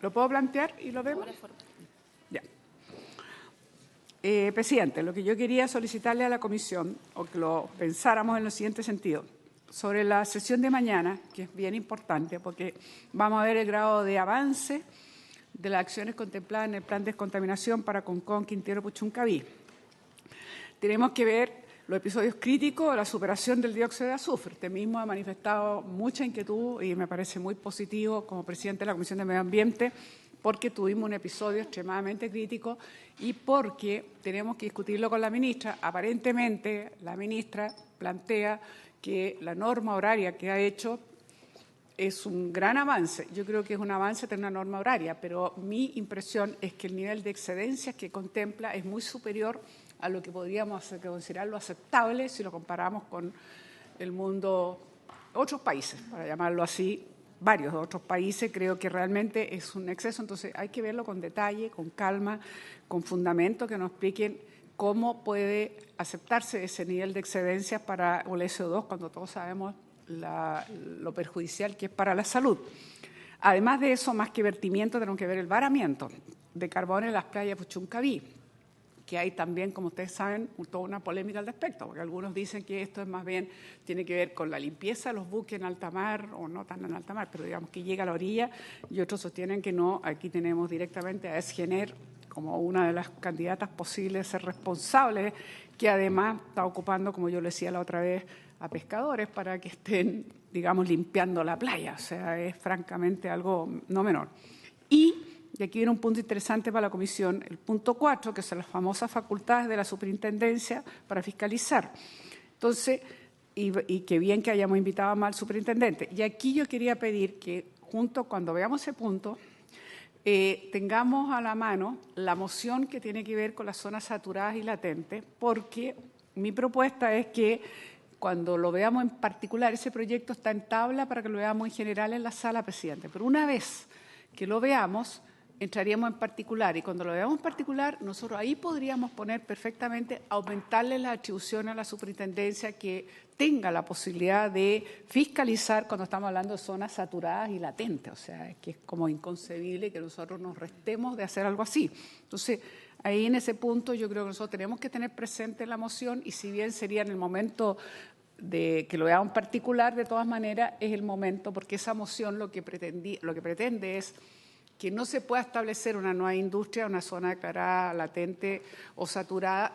¿Lo puedo plantear y lo vemos? Ya. Presidente, lo que yo quería solicitarle a la comisión, o que lo pensáramos en el siguiente sentido, sobre la sesión de mañana, que es bien importante, porque vamos a ver el grado de avance de las acciones contempladas en el plan de descontaminación para Concón, Quintero, Puchuncaví. Tenemos que ver los episodios críticos de la superación del dióxido de azufre. Usted mismo ha manifestado mucha inquietud y me parece muy positivo como presidente de la Comisión de Medio Ambiente, porque tuvimos un episodio extremadamente crítico y porque tenemos que discutirlo con la ministra. Aparentemente, la ministra plantea que la norma horaria que ha hecho es un gran avance. Yo creo que es un avance tener una norma horaria, pero mi impresión es que el nivel de excedencias que contempla es muy superior a lo que podríamos considerarlo aceptable si lo comparamos con el mundo, otros países, para llamarlo así, varios otros países. Creo que realmente es un exceso, entonces hay que verlo con detalle, con calma, con fundamento, que nos expliquen cómo puede aceptarse ese nivel de excedencias para el SO2 cuando todos sabemos lo perjudicial que es para la salud. Además de eso, más que vertimiento, tenemos que ver el varamiento de carbón en las playas de Puchuncaví, que hay también, como ustedes saben, toda una polémica al respecto, porque algunos dicen que esto es más bien, tiene que ver con la limpieza de los buques en alta mar, o no tan en alta mar, pero digamos que llega a la orilla, y otros sostienen que no. Aquí tenemos directamente a Esgener como una de las candidatas posibles a ser responsable, que además está ocupando, como yo le decía la otra vez, a pescadores para que estén, digamos, limpiando la playa. O sea, es francamente algo no menor. Y aquí viene un punto interesante para la comisión, el punto 4, que son las famosas facultades de la superintendencia para fiscalizar. Entonces, y qué bien que hayamos invitado más al superintendente. Y aquí yo quería pedir que, cuando veamos ese punto, tengamos a la mano la moción que tiene que ver con las zonas saturadas y latentes, porque mi propuesta es que cuando lo veamos en particular, ese proyecto está en tabla para que lo veamos en general en la sala, presidente. Pero una vez que lo veamos, entraríamos en particular. Y cuando lo veamos en particular, nosotros ahí podríamos poner perfectamente, aumentarle las atribuciones a la superintendencia que tenga la posibilidad de fiscalizar cuando estamos hablando de zonas saturadas y latentes. O sea, es que es como inconcebible que nosotros nos restemos de hacer algo así. Entonces, ahí en ese punto yo creo que nosotros tenemos que tener presente la moción, y si bien sería en el momento de que lo veamos en particular, de todas maneras es el momento, porque esa moción lo que pretende es que no se pueda establecer una nueva industria, una zona declarada latente o saturada.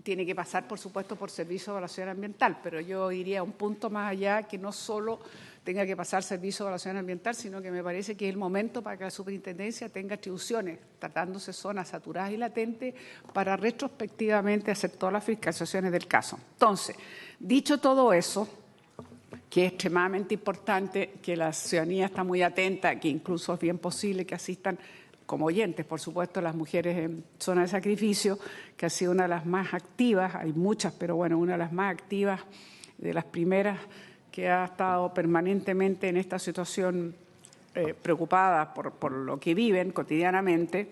Tiene que pasar, por supuesto, por servicio de evaluación ambiental, pero yo iría un punto más allá, que no solo tenga que pasar servicio de evaluación ambiental, sino que me parece que es el momento para que la superintendencia tenga atribuciones, tratándose zonas saturadas y latentes, para retrospectivamente hacer todas las fiscalizaciones del caso. Entonces, dicho todo eso, que es extremadamente importante, que la ciudadanía está muy atenta, que incluso es bien posible que asistan como oyentes, por supuesto, las mujeres en zona de sacrificio, que ha sido una de las más activas, hay muchas, pero bueno, una de las más activas, de las primeras que ha estado permanentemente en esta situación preocupada por lo que viven cotidianamente.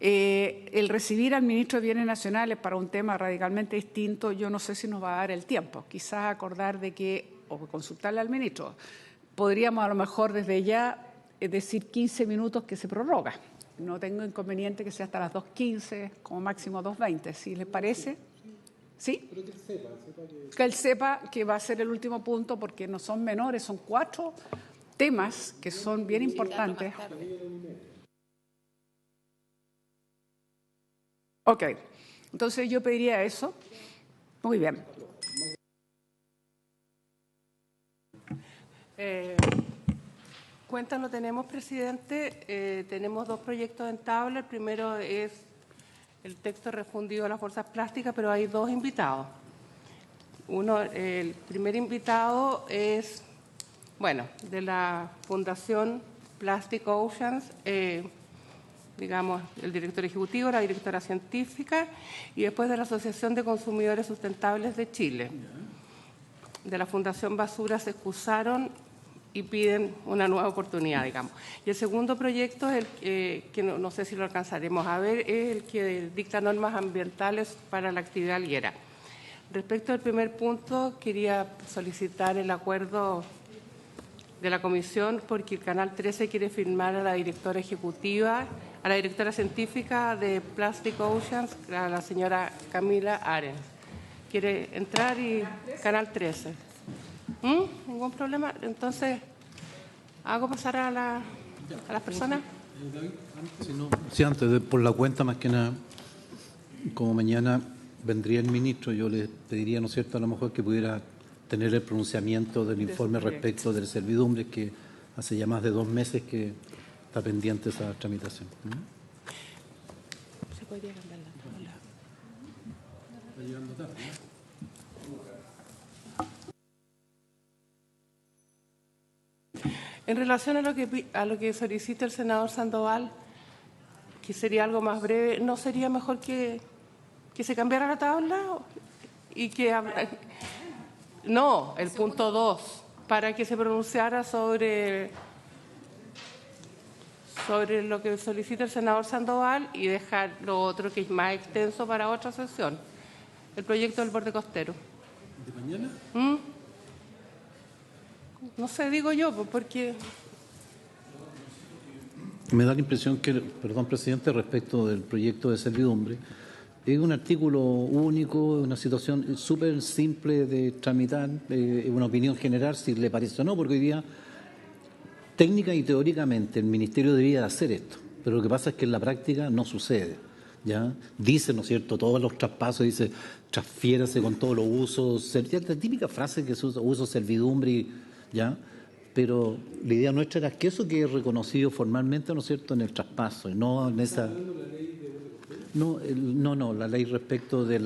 El recibir al ministro de Bienes Nacionales para un tema radicalmente distinto, yo no sé si nos va a dar el tiempo. Quizás acordar de que, o consultarle al ministro, podríamos a lo mejor desde ya decir 15 minutos que se prorroga. No tengo inconveniente que sea hasta las 2:15, como máximo 2:20, ¿sí les parece? ¿Sí? Que él sepa que va a ser el último punto, porque no son menores, son 4 temas que son bien importantes. Ok, entonces yo pediría eso. Muy bien. Cuenta no tenemos, presidente. Tenemos 2 proyectos en tabla. El primero es el texto refundido a las bolsas plásticas, pero hay 2 invitados. El primer invitado es, de la Fundación Plastic Oceans, digamos, el director ejecutivo, la directora científica, y después de la Asociación de Consumidores Sustentables de Chile. De la Fundación Basura se excusaron y piden una nueva oportunidad, digamos. Y el segundo proyecto, que no sé si lo alcanzaremos a ver, es el que dicta normas ambientales para la actividad alguera. Respecto al primer punto, quería solicitar el acuerdo de la comisión porque el Canal 13 quiere firmar a la directora ejecutiva, a la directora científica de Plastic Oceans, a la señora Camila Arens. Quiere entrar y Canal 13. ¿Ningún problema? Entonces, ¿hago pasar a las personas? Sí, antes, por la cuenta más que nada, como mañana vendría el ministro, yo le pediría, ¿no es cierto?, a lo mejor que pudiera tener el pronunciamiento del informe respecto de servidumbre, que hace ya más de 2 meses que está pendiente esa tramitación. Se podría cambiar la tabla. Está llegando tarde, En relación a lo que solicita el senador Sandoval, que sería algo más breve, ¿no sería mejor que se cambiara la tabla y que no, el punto 2, para que se pronunciara sobre lo que solicita el senador Sandoval y dejar lo otro que es más extenso para otra sesión, el proyecto del borde costero? ¿De mañana? No sé, digo yo, porque... Me da la impresión que, perdón, presidente, respecto del proyecto de servidumbre, es un artículo único, una situación súper simple de tramitar, una opinión general, si le parece o no, porque hoy día, técnica y teóricamente, el Ministerio debería hacer esto, pero lo que pasa es que en la práctica no sucede. ¿Ya? Dice, ¿no es cierto?, todos los traspasos, dice, transfiérase con todos los usos, la típica frase que se usa, uso, servidumbre, ¿ya? Pero la idea nuestra era que eso quede reconocido formalmente, ¿no es cierto?, en el traspaso, y no en esa... No, la ley respecto de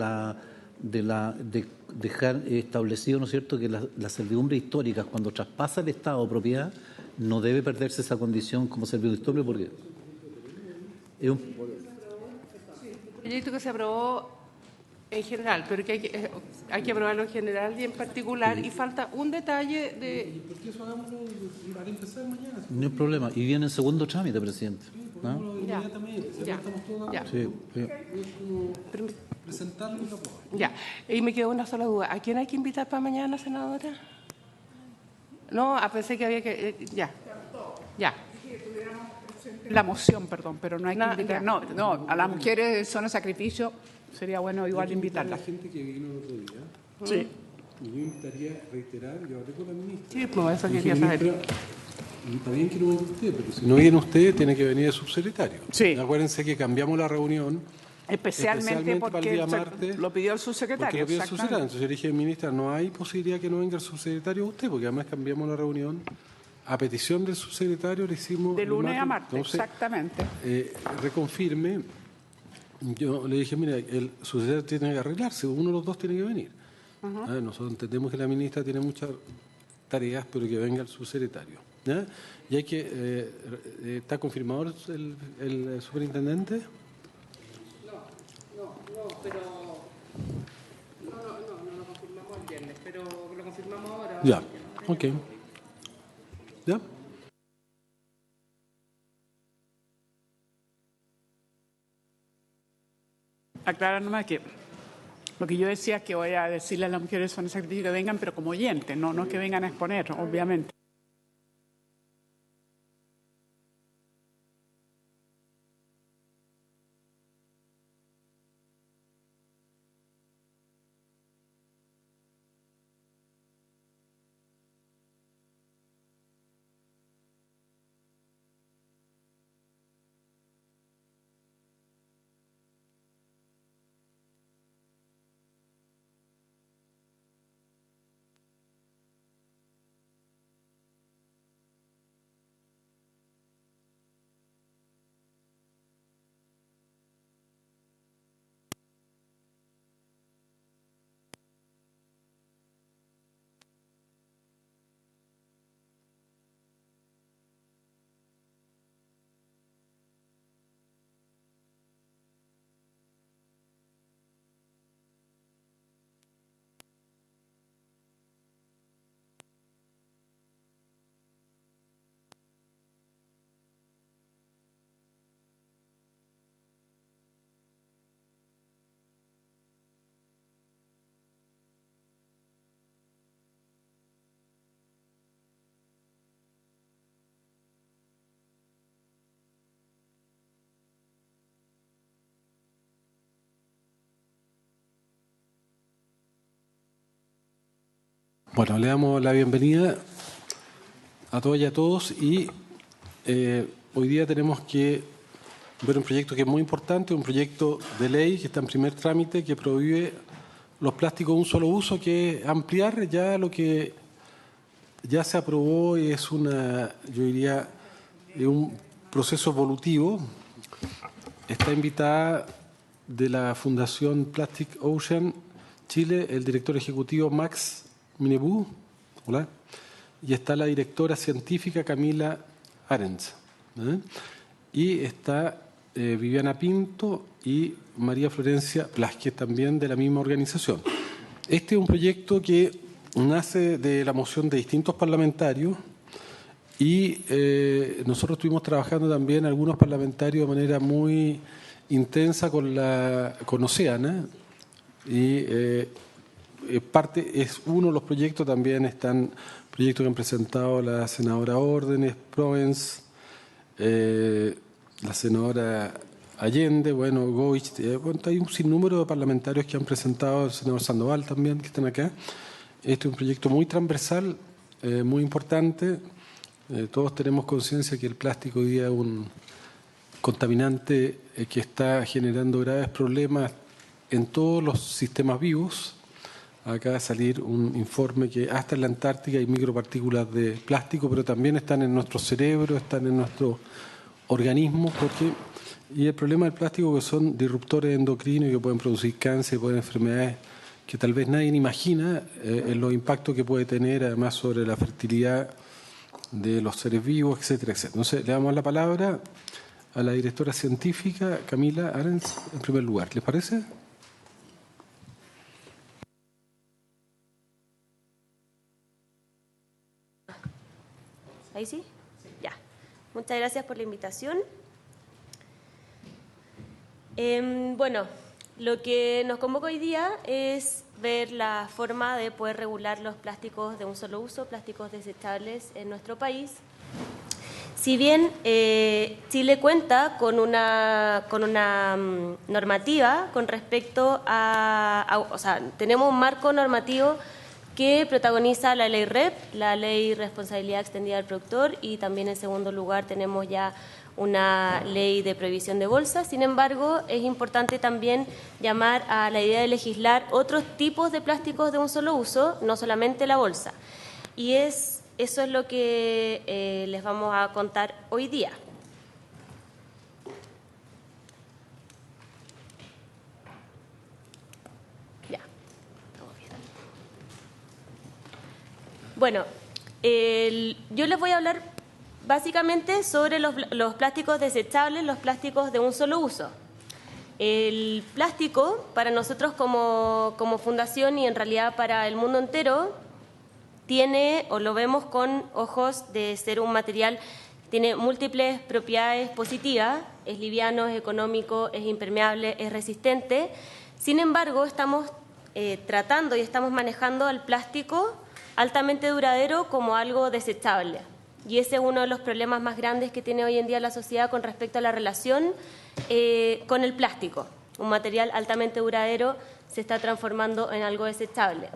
dejar establecido, ¿no es cierto?, que la servidumbre histórica, cuando traspasa el Estado o propiedad, no debe perderse esa condición como servidumbre histórica porque es un proyecto que se aprobó en general, pero que hay que aprobarlo en general y en particular, y falta un detalle de... ¿Por qué eso hagámoslo para empezar mañana? No hay problema, y viene en segundo trámite, presidente. ¿No? Inmediatamente, ya, estamos todos ya. Sí, sí. Presentarlo y lo puedo. Ya, y me quedó una sola duda. ¿A quién hay que invitar para mañana, senadora? No, pensé que había que... ya. La moción, perdón, pero no hay que invitar. No, a las mujeres de zona de sacrificio sería bueno igual invitarlas. La gente que vino el otro día. Sí. Y yo invitaría a reiterar, yo hablé con la ministra. Sí, pues eso quería saber. Y está bien que no venga usted, pero si no viene usted, tiene que venir el subsecretario. Sí. Acuérdense que cambiamos la reunión. Especialmente para el porque día martes, lo pidió el subsecretario. Porque lo pidió el subsecretario. Entonces yo le dije, ministra, no hay posibilidad que no venga el subsecretario usted, porque además cambiamos la reunión. A petición del subsecretario le hicimos... De lunes a martes, entonces, exactamente. Reconfirme. Yo le dije, mira, el subsecretario tiene que arreglarse, uno de los dos tiene que venir. Nosotros entendemos que la ministra tiene muchas tareas, pero que venga el subsecretario. ¿Ya? Y hay que... ¿Está confirmado el superintendente? No, pero... No lo confirmamos el viernes, pero lo confirmamos ahora. Ya, ok. ¿Ya? Aclarar nomás que lo que yo decía es que voy a decirle a las mujeres son sacrificios que vengan, pero como oyentes, no que vengan a exponer, obviamente. Bueno, le damos la bienvenida a todas y a todos y hoy día tenemos que ver un proyecto que es muy importante, un proyecto de ley que está en primer trámite que prohíbe los plásticos de un solo uso, que es ampliar ya lo que ya se aprobó y es yo diría, un proceso evolutivo. Está invitada de la Fundación Plastic Ocean Chile el director ejecutivo Max Minebú, hola, y está la directora científica Camila Arens, y está Viviana Pinto y María Florencia Plasquez, también de la misma organización. Este es un proyecto que nace de la moción de distintos parlamentarios y nosotros estuvimos trabajando también algunos parlamentarios de manera muy intensa con Oceana y es uno de los proyectos, también están proyectos que han presentado la senadora Órdenes, Provence, la senadora Allende, bueno, Goich, hay un sinnúmero de parlamentarios que han presentado, el senador Sandoval también, que están acá. Este es un proyecto muy transversal, muy importante. Todos tenemos conciencia que el plástico hoy día es un contaminante que está generando graves problemas en todos los sistemas vivos. Acaba de salir un informe que hasta en la Antártica hay micropartículas de plástico, pero también están en nuestro cerebro, están en nuestro organismo, y el problema del plástico que son disruptores endocrinos y que pueden producir cáncer, pueden enfermedades que tal vez nadie imagina en los impactos que puede tener además sobre la fertilidad de los seres vivos, etcétera, etcétera. Entonces, le damos la palabra a la directora científica Camila Arens en primer lugar. ¿Les parece? ¿Ahí sí? Ya. Muchas gracias por la invitación. Bueno, lo que nos convoca hoy día es ver la forma de poder regular los plásticos de un solo uso, plásticos desechables en nuestro país. Si bien Chile cuenta con una normativa con respecto o sea, tenemos un marco normativo que protagoniza la ley REP, la ley Responsabilidad Extendida del Productor, y también en segundo lugar tenemos ya una ley de prohibición de bolsas. Sin embargo, es importante también llamar a la idea de legislar otros tipos de plásticos de un solo uso, no solamente la bolsa. Y eso es lo que les vamos a contar hoy día. Ya, estamos bien. Bueno, yo les voy a hablar básicamente sobre los plásticos desechables, los plásticos de un solo uso. El plástico, para nosotros como fundación y en realidad para el mundo entero, tiene, o lo vemos con ojos de ser un material, tiene múltiples propiedades positivas, es liviano, es económico, es impermeable, es resistente. Sin embargo, estamos tratando y estamos manejando al plástico altamente duradero como algo desechable. Y ese es uno de los problemas más grandes que tiene hoy en día la sociedad con respecto a la relación con el plástico. Un material altamente duradero se está transformando en algo desechable.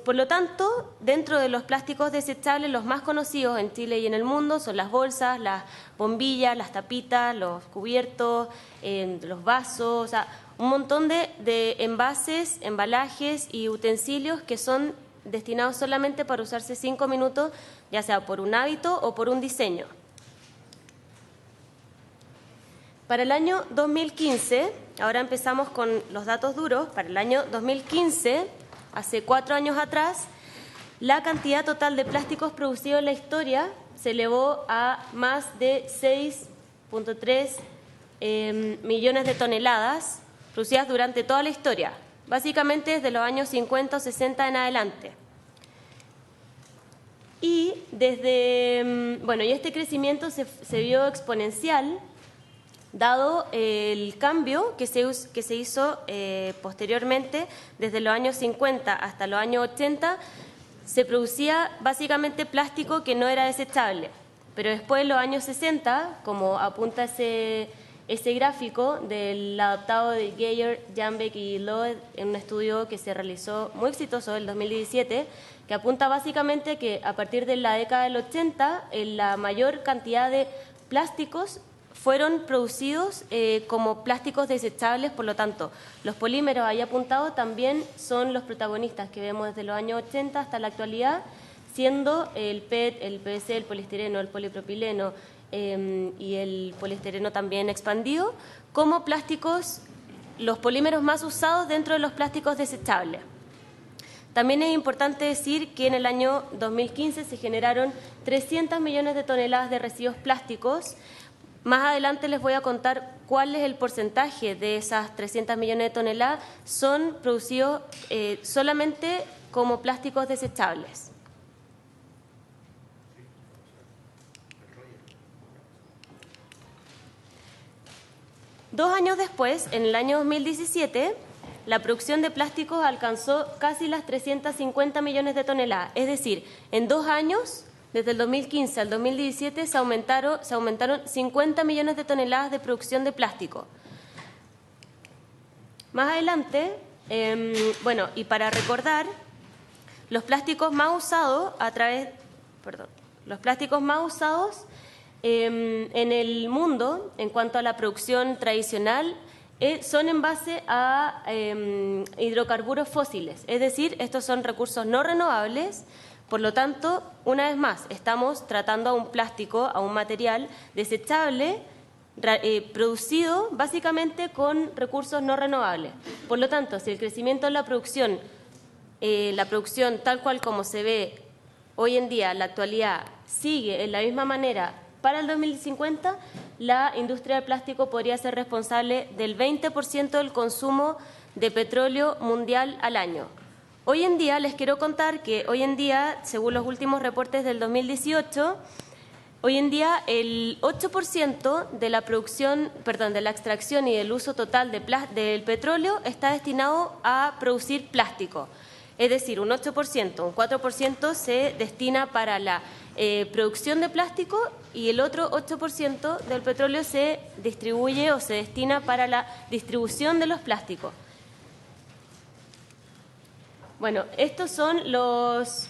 Por lo tanto, dentro de los plásticos desechables, los más conocidos en Chile y en el mundo son las bolsas, las bombillas, las tapitas, los cubiertos, los vasos, o sea, un montón de envases, embalajes y utensilios que son destinados solamente para usarse 5 minutos, ya sea por un hábito o por un diseño. Para el año 2015, ahora empezamos con los datos duros, para el año 2015, hace 4 años atrás, la cantidad total de plásticos producidos en la historia se elevó a más de 6.3 millones de toneladas producidas durante toda la historia, básicamente desde los años 50 o 60 en adelante. Y y este crecimiento se vio exponencial, dado el cambio que se hizo posteriormente, desde los años 50 hasta los años 80, se producía básicamente plástico que no era desechable. Pero después, en los años 60, como apunta ese ese gráfico del adaptado de Geyer, Jambeck y Loeb en un estudio que se realizó muy exitoso en el 2017, que apunta básicamente que a partir de la década del 80 la mayor cantidad de plásticos fueron producidos como plásticos desechables. Por lo tanto, los polímeros ahí apuntados también son los protagonistas que vemos desde los años 80 hasta la actualidad, siendo el PET, el PVC, el poliestireno, el polipropileno y el poliestireno también expandido como plásticos, los polímeros más usados dentro de los plásticos desechables. También es importante decir que en el año 2015 se generaron 300 millones de toneladas de residuos plásticos. Más adelante les voy a contar cuál es el porcentaje de esas 300 millones de toneladas son producidos solamente como plásticos desechables. Dos años después, en el año 2017, la producción de plásticos alcanzó casi las 350 millones de toneladas. Es decir, en 2 años, desde el 2015 al 2017, se aumentaron 50 millones de toneladas de producción de plástico. Más adelante, y para recordar, los plásticos más usados en el mundo, en cuanto a la producción tradicional, son en base a hidrocarburos fósiles, es decir, estos son recursos no renovables. Por lo tanto, una vez más, estamos tratando a un plástico, a un material desechable, producido básicamente con recursos no renovables. Por lo tanto, si el crecimiento de la producción tal cual como se ve hoy en día, en la actualidad, sigue en la misma manera para el 2050, la industria del plástico podría ser responsable del 20% del consumo de petróleo mundial al año. Hoy en día les quiero contar que hoy en día, según los últimos reportes del 2018, hoy en día el 8% de la producción, de la extracción y del uso total del petróleo está destinado a producir plástico. Es decir, un 8%, un 4% se destina para la producción de plástico y el otro 8% del petróleo se distribuye o se destina para la distribución de los plásticos. Bueno, estos son los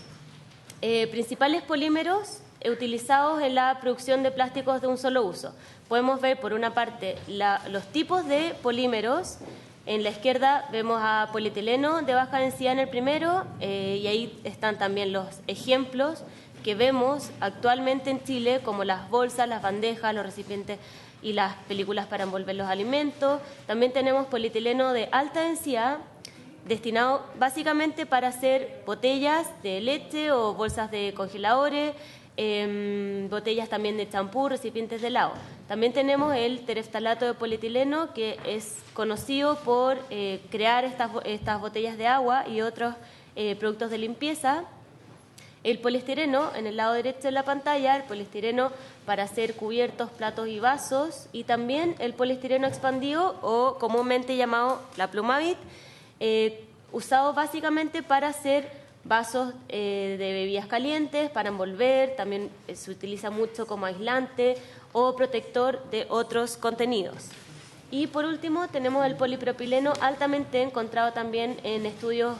principales polímeros utilizados en la producción de plásticos de un solo uso. Podemos ver, por una parte, los tipos de polímeros. En la izquierda vemos a polietileno de baja densidad en el primero, y ahí están también los ejemplos que vemos actualmente en Chile, como las bolsas, las bandejas, los recipientes y las películas para envolver los alimentos. También tenemos polietileno de alta densidad, destinado básicamente para hacer botellas de leche o bolsas de congeladores, botellas también de champú, recipientes de helado. También tenemos el tereftalato de polietileno, que es conocido por crear estas botellas de agua y otros productos de limpieza. El poliestireno, en el lado derecho de la pantalla, el poliestireno para hacer cubiertos, platos y vasos, y también el poliestireno expandido, o comúnmente llamado la Plumavit, usado básicamente para hacer vasos de bebidas calientes, para envolver, también se utiliza mucho como aislante o protector de otros contenidos. Y por último tenemos el polipropileno, altamente encontrado también en estudios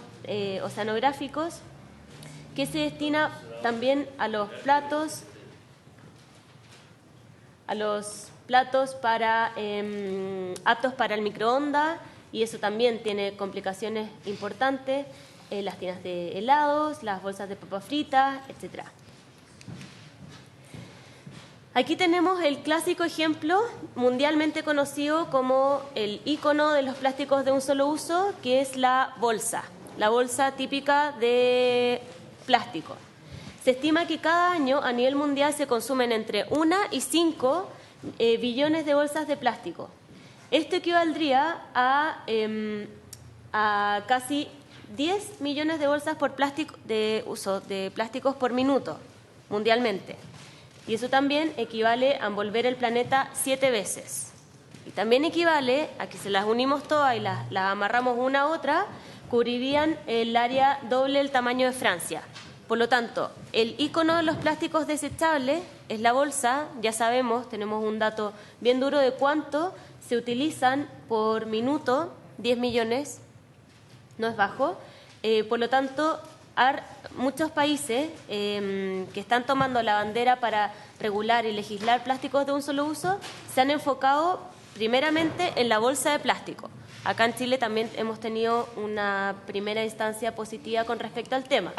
oceanográficos, que se destina también a los platos para, aptos para el microondas, y eso también tiene complicaciones importantes, las tinas de helados, las bolsas de papas fritas, etc. Aquí tenemos el clásico ejemplo mundialmente conocido como el ícono de los plásticos de un solo uso, que es la bolsa típica de plástico. Se estima que cada año a nivel mundial se consumen entre 1 y 5 billones de bolsas de plástico. Esto equivaldría a casi 10 millones de bolsas de uso de plásticos por minuto mundialmente. Y eso también equivale a envolver el planeta 7 veces. Y también equivale a que si las unimos todas y las amarramos una a otra, cubrirían el área doble el tamaño de Francia. Por lo tanto, el ícono de los plásticos desechables es la bolsa. Ya sabemos, tenemos un dato bien duro de cuánto se utilizan por minuto 10 millones, no es bajo. Por lo tanto, muchos países que están tomando la bandera para regular y legislar plásticos de un solo uso se han enfocado primeramente en la bolsa de plástico. Acá en Chile también hemos tenido una primera instancia positiva con respecto al tema.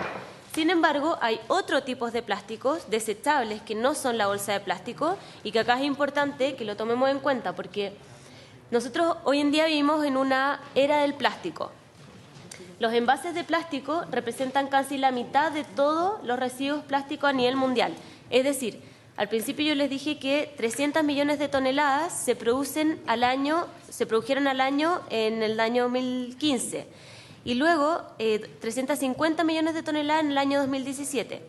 Sin embargo, hay otros tipos de plásticos desechables que no son la bolsa de plástico y que acá es importante que lo tomemos en cuenta porque nosotros hoy en día vivimos en una era del plástico. Los envases de plástico representan casi la mitad de todos los residuos plásticos a nivel mundial. Es decir, al principio yo les dije que 300 millones de toneladas se produjeron al año en el año 2015 y luego 350 millones de toneladas en el año 2017.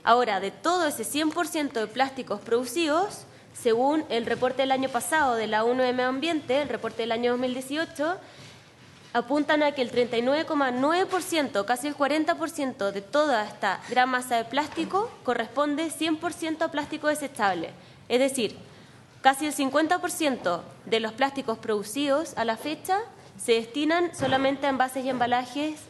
Ahora, de todo ese 100% de plásticos producidos, según el reporte del año pasado de la ONU de Medio Ambiente, el reporte del año 2018, apuntan a que el 39,9%, casi el 40% de toda esta gran masa de plástico corresponde 100% a plástico desechable. Es decir, casi el 50% de los plásticos producidos a la fecha se destinan solamente a envases y embalajes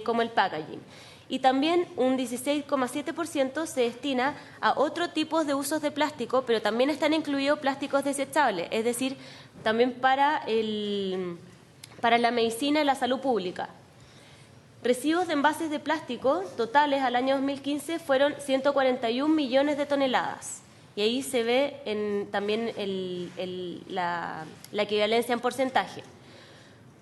como el packaging. Y también un 16,7% se destina a otro tipo de usos de plástico, pero también están incluidos plásticos desechables, es decir, también para la medicina y la salud pública. Residuos de envases de plástico totales al año 2015 fueron 141 millones de toneladas. Y ahí se ve también la equivalencia en porcentaje.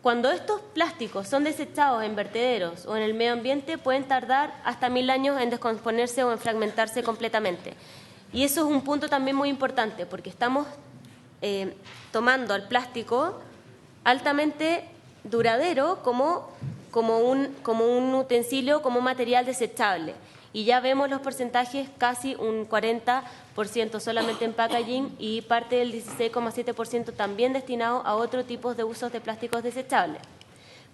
Cuando estos plásticos son desechados en vertederos o en el medio ambiente, pueden tardar hasta 1000 años en descomponerse o en fragmentarse completamente. Y eso es un punto también muy importante, porque estamos tomando al plástico altamente duradero como un utensilio, como un material desechable. Y ya vemos los porcentajes, casi un 40% solamente en packaging y parte del 16,7% también destinado a otro tipo de usos de plásticos desechables.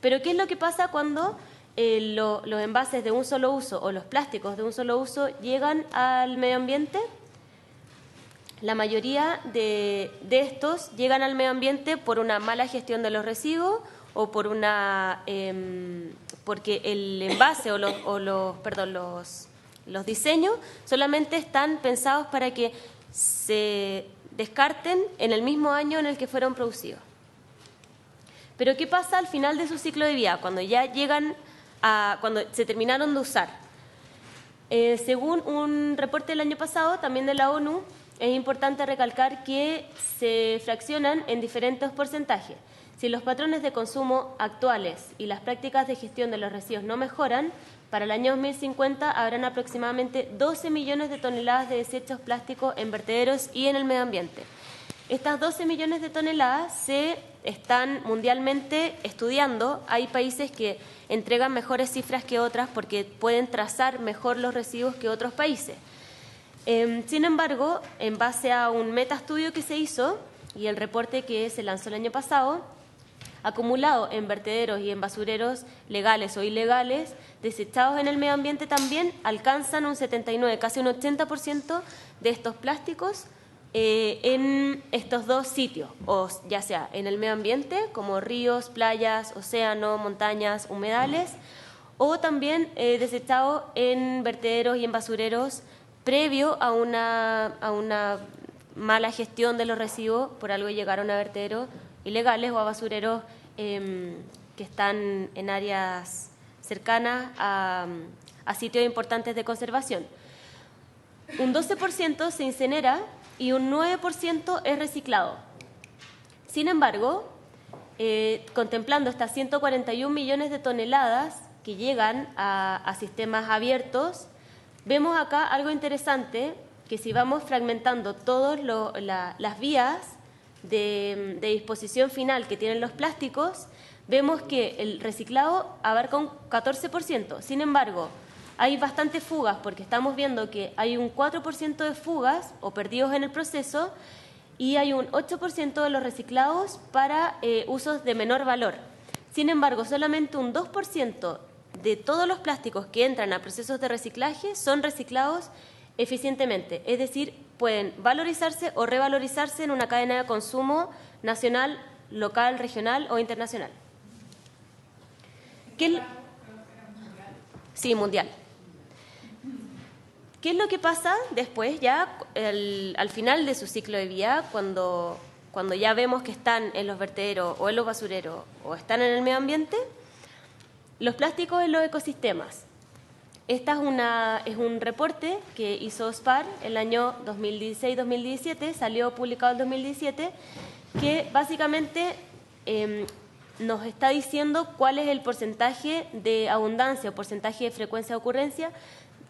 Pero ¿qué es lo que pasa cuando los envases de un solo uso o los plásticos de un solo uso llegan al medio ambiente? La mayoría de estos llegan al medio ambiente por una mala gestión de los residuos o por porque el envase o los diseños solamente están pensados para que se descarten en el mismo año en el que fueron producidos. Pero ¿qué pasa al final de su ciclo de vida, cuando ya cuando se terminaron de usar? Según un reporte del año pasado, también de la ONU, es importante recalcar que se fraccionan en diferentes porcentajes. Si los patrones de consumo actuales y las prácticas de gestión de los residuos no mejoran, para el año 2050 habrán aproximadamente 12 millones de toneladas de desechos plásticos en vertederos y en el medio ambiente. Estas 12 millones de toneladas se están mundialmente estudiando. Hay países que entregan mejores cifras que otras porque pueden trazar mejor los residuos que otros países. Sin embargo, en base a un metaestudio que se hizo y el reporte que se lanzó el año pasado, acumulado en vertederos y en basureros legales o ilegales, desechados en el medio ambiente también alcanzan un 79, casi un 80% de estos plásticos en estos dos sitios, o ya sea en el medio ambiente, como ríos, playas, océanos, montañas, humedales, o también desechados en vertederos y en basureros previo a una mala gestión de los residuos, por algo llegaron a vertederos ilegales o a basureros que están en áreas cercanas a sitios importantes de conservación. Un 12% se incinera y un 9% es reciclado. Sin embargo, contemplando estas 141 millones de toneladas que llegan a sistemas abiertos, vemos acá algo interesante, que si vamos fragmentando todas las vías de disposición final que tienen los plásticos, vemos que el reciclado abarca un 14%. Sin embargo, hay bastantes fugas porque estamos viendo que hay un 4% de fugas o perdidos en el proceso y hay un 8% de los reciclados para usos de menor valor. Sin embargo, solamente un 2% de todos los plásticos que entran a procesos de reciclaje son reciclados eficientemente, es decir, pueden valorizarse o revalorizarse en una cadena de consumo nacional, local, regional o internacional. Sí, mundial. ¿Qué es lo que pasa después, ya al final de su ciclo de vida, cuando ya vemos que están en los vertederos o en los basureros o están en el medio ambiente? Los plásticos en los ecosistemas. Esta es un reporte que hizo SPAR el año 2016-2017, salió publicado en 2017, que básicamente nos está diciendo cuál es el porcentaje de abundancia o porcentaje de frecuencia de ocurrencia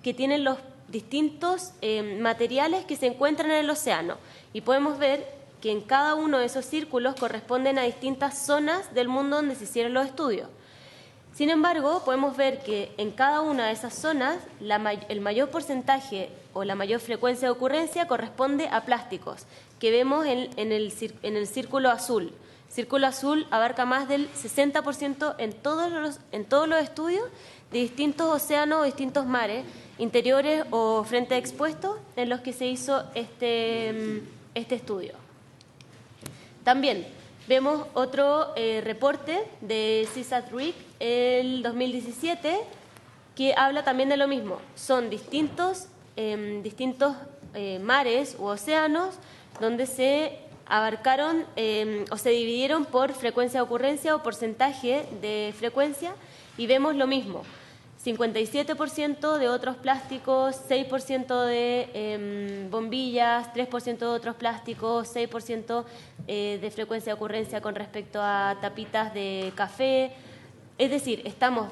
que tienen los distintos materiales que se encuentran en el océano. Y podemos ver que en cada uno de esos círculos corresponden a distintas zonas del mundo donde se hicieron los estudios. Sin embargo, podemos ver que en cada una de esas zonas el mayor porcentaje o la mayor frecuencia de ocurrencia corresponde a plásticos, que vemos en el círculo azul. El círculo azul abarca más del 60% en todos los estudios de distintos océanos o distintos mares, interiores o frente expuestos, en los que se hizo este estudio. También vemos otro reporte de CISAT-RIC el 2017 que habla también de lo mismo. Son distintos mares u océanos donde se abarcaron o se dividieron por frecuencia de ocurrencia o porcentaje de frecuencia y vemos lo mismo. 57% de otros plásticos, 6% de bombillas, 3% de otros plásticos, 6% de frecuencia de ocurrencia con respecto a tapitas de café. Es decir, estamos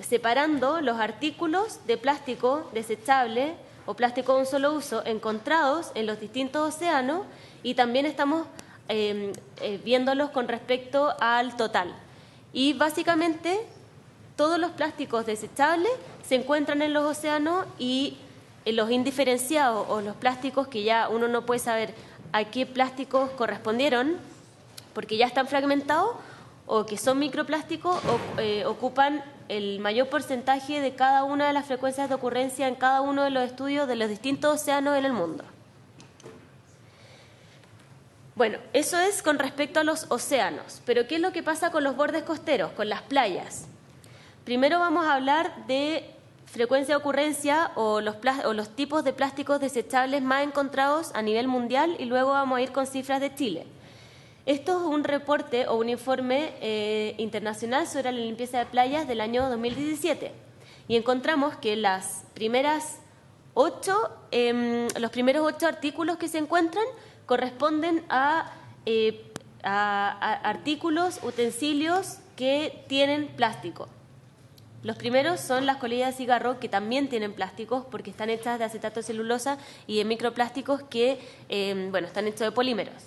separando los artículos de plástico desechable o plástico de un solo uso encontrados en los distintos océanos y también estamos viéndolos con respecto al total. Y básicamente todos los plásticos desechables se encuentran en los océanos y los indiferenciados o los plásticos que ya uno no puede saber a qué plásticos correspondieron porque ya están fragmentados o que son microplásticos ocupan el mayor porcentaje de cada una de las frecuencias de ocurrencia en cada uno de los estudios de los distintos océanos en el mundo. Bueno, eso es con respecto a los océanos, pero ¿qué es lo que pasa con los bordes costeros, con las playas? Primero vamos a hablar de frecuencia de ocurrencia o los tipos de plásticos desechables más encontrados a nivel mundial y luego vamos a ir con cifras de Chile. Esto es un reporte o un informe internacional sobre la limpieza de playas del año 2017 y encontramos que los primeros 8 artículos que se encuentran corresponden a artículos, utensilios que tienen plástico. Los primeros son las colillas de cigarro, que también tienen plásticos porque están hechas de acetato de celulosa y de microplásticos que están hechos de polímeros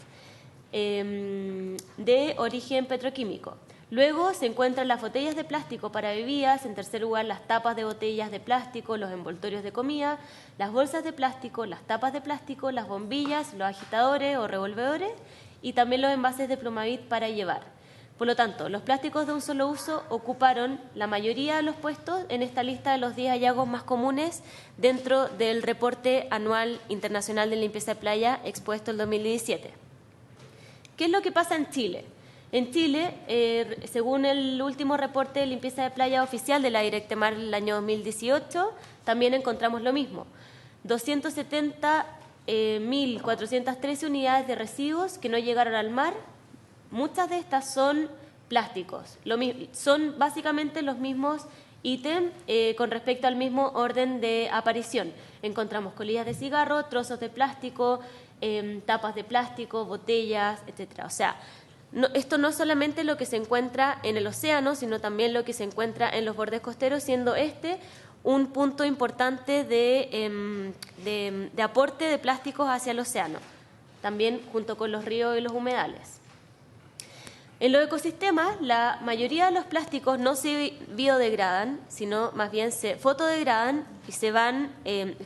de origen petroquímico. Luego se encuentran las botellas de plástico para bebidas, en tercer lugar las tapas de botellas de plástico, los envoltorios de comida, las bolsas de plástico, las tapas de plástico, las bombillas, los agitadores o revolvedores y también los envases de Plumavit para llevar. Por lo tanto, los plásticos de un solo uso ocuparon la mayoría de los puestos en esta lista de los 10 hallazgos más comunes dentro del reporte anual internacional de limpieza de playa expuesto el 2017. ¿Qué es lo que pasa en Chile? En Chile, según el último reporte de limpieza de playa oficial de la Directemar del año 2018, también encontramos lo mismo. 270.413 unidades de residuos que no llegaron al mar. Muchas de estas son plásticos. Son básicamente los mismos ítems con respecto al mismo orden de aparición. Encontramos colillas de cigarro, trozos de plástico, tapas de plástico, botellas, etc. O sea, esto no es solamente lo que se encuentra en el océano, sino también lo que se encuentra en los bordes costeros, siendo un punto importante de aporte de plásticos hacia el océano, también junto con los ríos y los humedales. En los ecosistemas, la mayoría de los plásticos no se biodegradan, sino más bien se fotodegradan y se van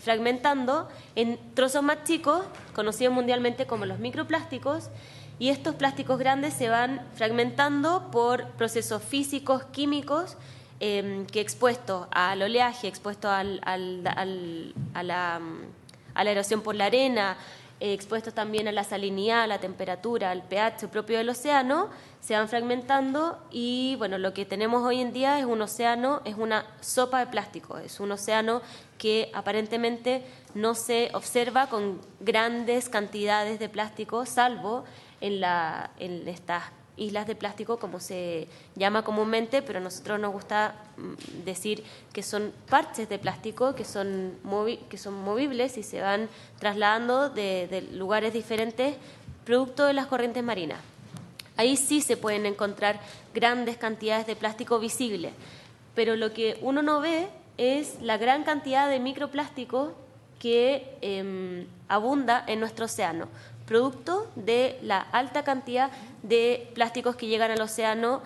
fragmentando en trozos más chicos, conocidos mundialmente como los microplásticos, y estos plásticos grandes se van fragmentando por procesos físicos, químicos, que expuestos al oleaje, expuestos a la erosión por la arena, expuestos también a la salinidad, a la temperatura, al pH propio del océano, se van fragmentando y bueno, lo que tenemos hoy en día es un océano, es una sopa de plástico, es un océano que aparentemente no se observa con grandes cantidades de plástico, salvo en estas islas de plástico, como se llama comúnmente, pero a nosotros nos gusta decir que son parches de plástico que son movibles y se van trasladando de lugares diferentes producto de las corrientes marinas. Ahí sí se pueden encontrar grandes cantidades de plástico visible, pero lo que uno no ve es la gran cantidad de microplástico que abunda en nuestro océano, producto de la alta cantidad de plásticos que llegan al océano,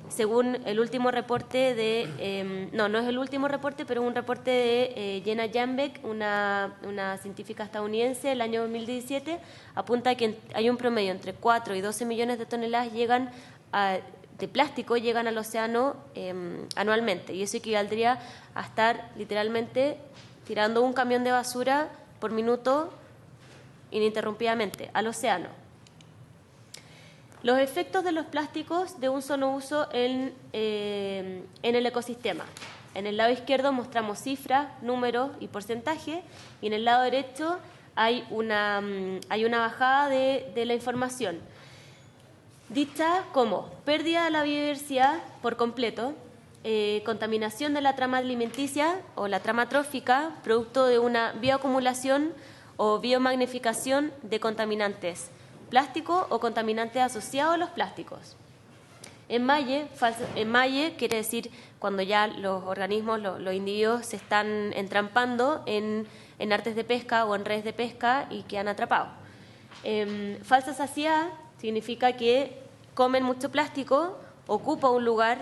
según el último reporte de, no es el último reporte, pero un reporte de Jenna Jambeck, una científica estadounidense, el año 2017, apunta que hay un promedio entre 4 y 12 millones de toneladas de plástico llegan al océano anualmente, y eso equivaldría a estar literalmente tirando un camión de basura por minuto ininterrumpidamente al océano. Los efectos de los plásticos de un solo uso en el ecosistema. En el lado izquierdo mostramos cifras, números y porcentaje, y en el lado derecho hay una bajada de la información, dicha como pérdida de la biodiversidad por completo, contaminación de la trama alimenticia o la trama trófica, producto de una bioacumulación o biomagnificación de contaminantes plástico o contaminantes asociados a los plásticos. Enmalle quiere decir cuando ya los organismos, los individuos se están entrampando en artes de pesca o en redes de pesca y quedan atrapados. Falsa saciedad significa que comen mucho plástico, ocupa un lugar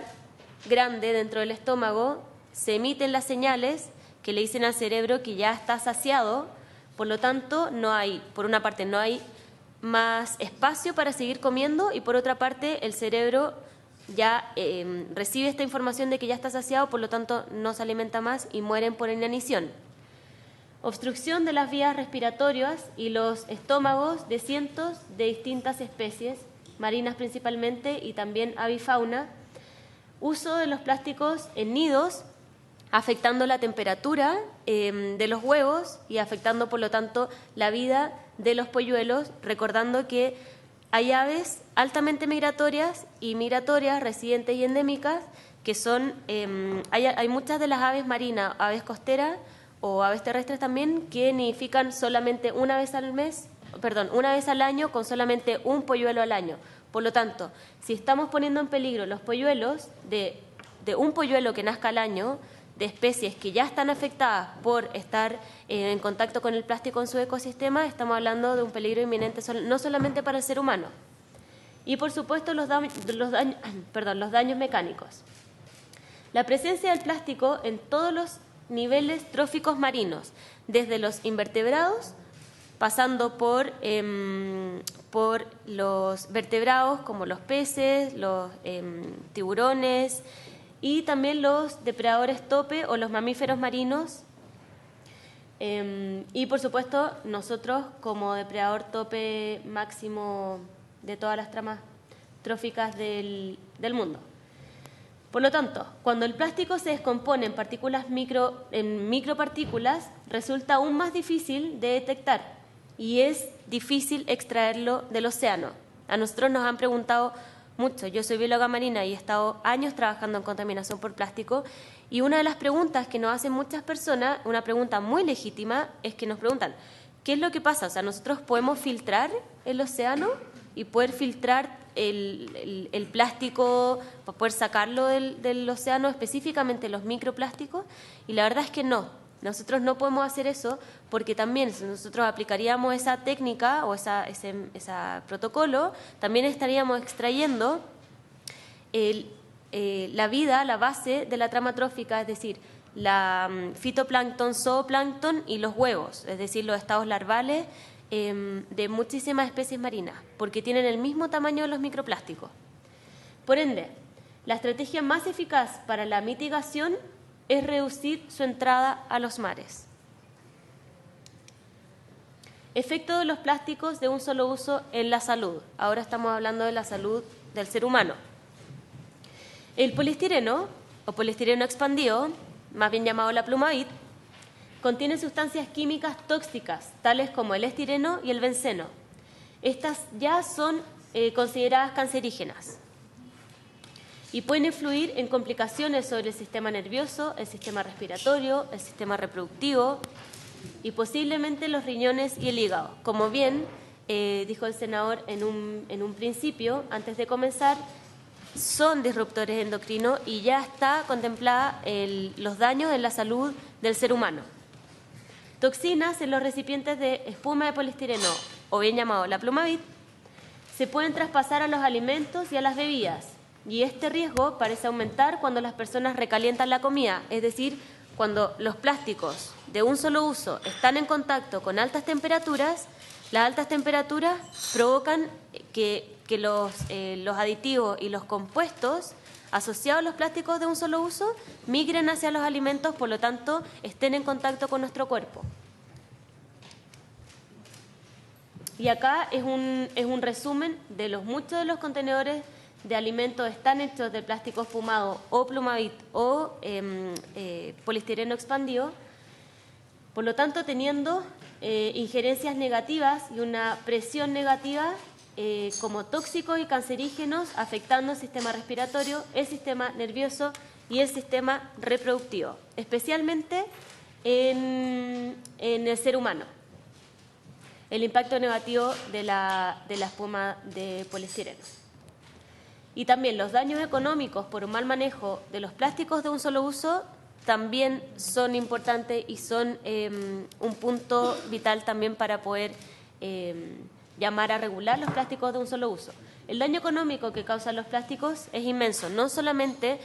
grande dentro del estómago, se emiten las señales que le dicen al cerebro que ya está saciado, por lo tanto por una parte no hay más espacio para seguir comiendo y por otra parte el cerebro ya recibe esta información de que ya está saciado, por lo tanto no se alimenta más y mueren por inanición. Obstrucción de las vías respiratorias y los estómagos de cientos de distintas especies, marinas principalmente y también avifauna. Uso de los plásticos en nidos, afectando la temperatura de los huevos y afectando, por lo tanto, la vida de los polluelos, recordando que hay aves altamente migratorias y migratorias, residentes y endémicas, que son, hay muchas de las aves marinas, aves costeras o aves terrestres también, que nidifican solamente una vez al año con solamente un polluelo al año. Por lo tanto, si estamos poniendo en peligro los polluelos de un polluelo que nazca al año, de especies que ya están afectadas por estar en contacto con el plástico en su ecosistema, estamos hablando de un peligro inminente no solamente para el ser humano. Y por supuesto los daños mecánicos. La presencia del plástico en todos los niveles tróficos marinos, desde los invertebrados, pasando por los vertebrados como los peces, los tiburones y también los depredadores tope o los mamíferos marinos. Y por supuesto nosotros como depredador tope máximo de todas las tramas tróficas del mundo. Por lo tanto, cuando el plástico se descompone en micropartículas, resulta aún más difícil de detectar y es difícil extraerlo del océano. A nosotros nos han preguntado mucho. Yo soy bióloga marina y he estado años trabajando en contaminación por plástico, y una de las preguntas que nos hacen muchas personas, una pregunta muy legítima, es que nos preguntan, ¿qué es lo que pasa? O sea, ¿nosotros podemos filtrar el océano y poder filtrar el plástico para poder sacarlo del océano, específicamente los microplásticos? Y la verdad es que no. Nosotros no podemos hacer eso porque también si nosotros aplicaríamos esa técnica o ese protocolo, también estaríamos extrayendo la vida, la base de la trama trófica, es decir, la fitoplancton, zooplancton y los huevos, es decir, los estados larvales de muchísimas especies marinas, porque tienen el mismo tamaño de los microplásticos. Por ende, la estrategia más eficaz para la mitigación es reducir su entrada a los mares. Efecto de los plásticos de un solo uso en la salud. Ahora estamos hablando de la salud del ser humano. El poliestireno, o poliestireno expandido, más bien llamado la plumavit, contiene sustancias químicas tóxicas, tales como el estireno y el benceno. Estas ya son consideradas cancerígenas y pueden influir en complicaciones sobre el sistema nervioso, el sistema respiratorio, el sistema reproductivo y posiblemente los riñones y el hígado. Como bien dijo el senador en un principio, antes de comenzar, son disruptores endocrinos y ya está contemplada los daños en la salud del ser humano. Toxinas en los recipientes de espuma de poliestireno, o bien llamado la plumavit, se pueden traspasar a los alimentos y a las bebidas, y este riesgo parece aumentar cuando las personas recalientan la comida, es decir, cuando los plásticos de un solo uso están en contacto con altas temperaturas. Las altas temperaturas provocan que los aditivos y los compuestos asociados a los plásticos de un solo uso migren hacia los alimentos, por lo tanto, estén en contacto con nuestro cuerpo. Y acá es un resumen de muchos de los contenedores de alimentos están hechos de plástico espumado o plumavit o poliestireno expandido, por lo tanto, teniendo injerencias negativas y una presión negativa como tóxicos y cancerígenos, afectando el sistema respiratorio, el sistema nervioso y el sistema reproductivo, especialmente en el ser humano. El impacto negativo de la espuma de poliestireno. Y también los daños económicos por un mal manejo de los plásticos de un solo uso también son importantes y son un punto vital también para poder llamar a regular los plásticos de un solo uso. El daño económico que causan los plásticos es inmenso, no solamente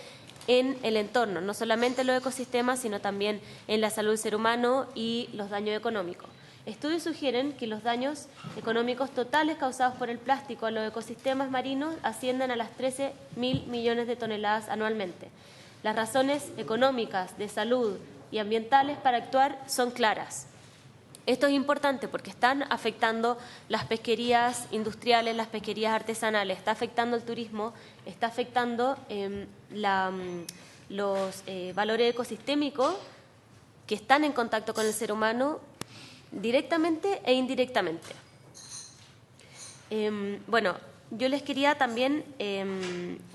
en el entorno, no solamente en los ecosistemas, sino también en la salud del ser humano y los daños económicos. Estudios sugieren que los daños económicos totales causados por el plástico a los ecosistemas marinos ascienden a las 13.000 millones de toneladas anualmente. Las razones económicas, de salud y ambientales para actuar son claras. Esto es importante porque están afectando las pesquerías industriales, las pesquerías artesanales, está afectando el turismo, está afectando los valores ecosistémicos que están en contacto con el ser humano directamente e indirectamente. Bueno, yo les quería también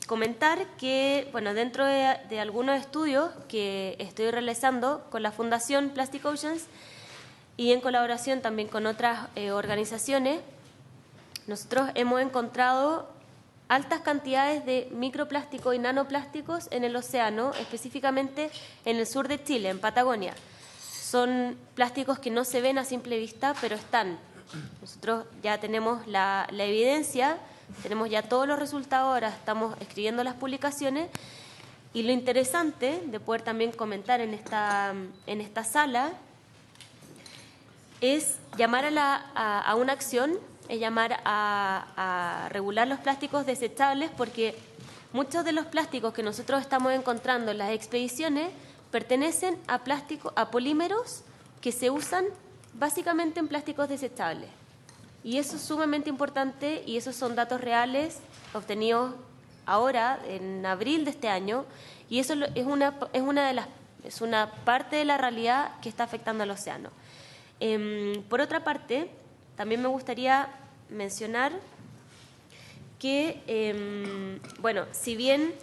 comentar que, bueno, dentro de algunos estudios que estoy realizando con la Fundación Plastic Oceans y en colaboración también con otras organizaciones, nosotros hemos encontrado altas cantidades de microplásticos y nanoplásticos en el océano, específicamente en el sur de Chile, en Patagonia. Son plásticos que no se ven a simple vista, pero están. Nosotros ya tenemos la evidencia, tenemos ya todos los resultados, ahora estamos escribiendo las publicaciones, y lo interesante de poder también comentar en esta sala es llamar a una acción, es llamar a regular los plásticos desechables, porque muchos de los plásticos que nosotros estamos encontrando en las expediciones pertenecen a polímeros que se usan básicamente en plásticos desechables. Y eso es sumamente importante y esos son datos reales obtenidos ahora, en abril de este año, y eso es una parte de la realidad que está afectando al océano. Por otra parte, también me gustaría mencionar que, bueno, si bien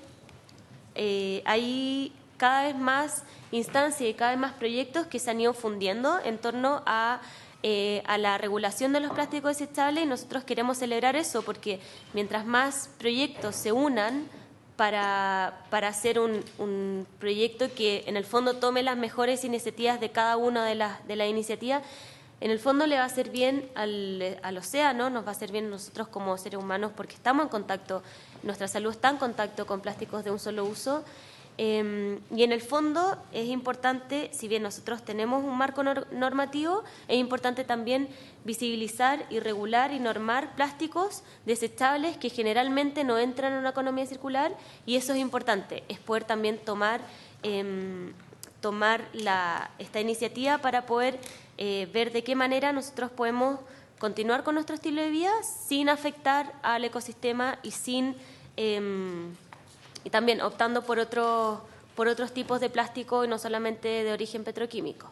hay cada vez más instancias y cada vez más proyectos que se han ido fundiendo en torno a la regulación de los plásticos desechables, y nosotros queremos celebrar eso porque mientras más proyectos se unan para hacer un proyecto que en el fondo tome las mejores iniciativas de cada una de las iniciativas, en el fondo le va a hacer bien al océano, nos va a hacer bien a nosotros como seres humanos porque estamos en contacto, nuestra salud está en contacto con plásticos de un solo uso, Y en el fondo es importante, si bien nosotros tenemos un marco normativo, es importante también visibilizar y regular y normar plásticos desechables que generalmente no entran en una economía circular, y eso es importante, es poder también tomar esta iniciativa para poder ver de qué manera nosotros podemos continuar con nuestro estilo de vida sin afectar al ecosistema y sin y también optando por otros tipos de plástico y no solamente de origen petroquímico.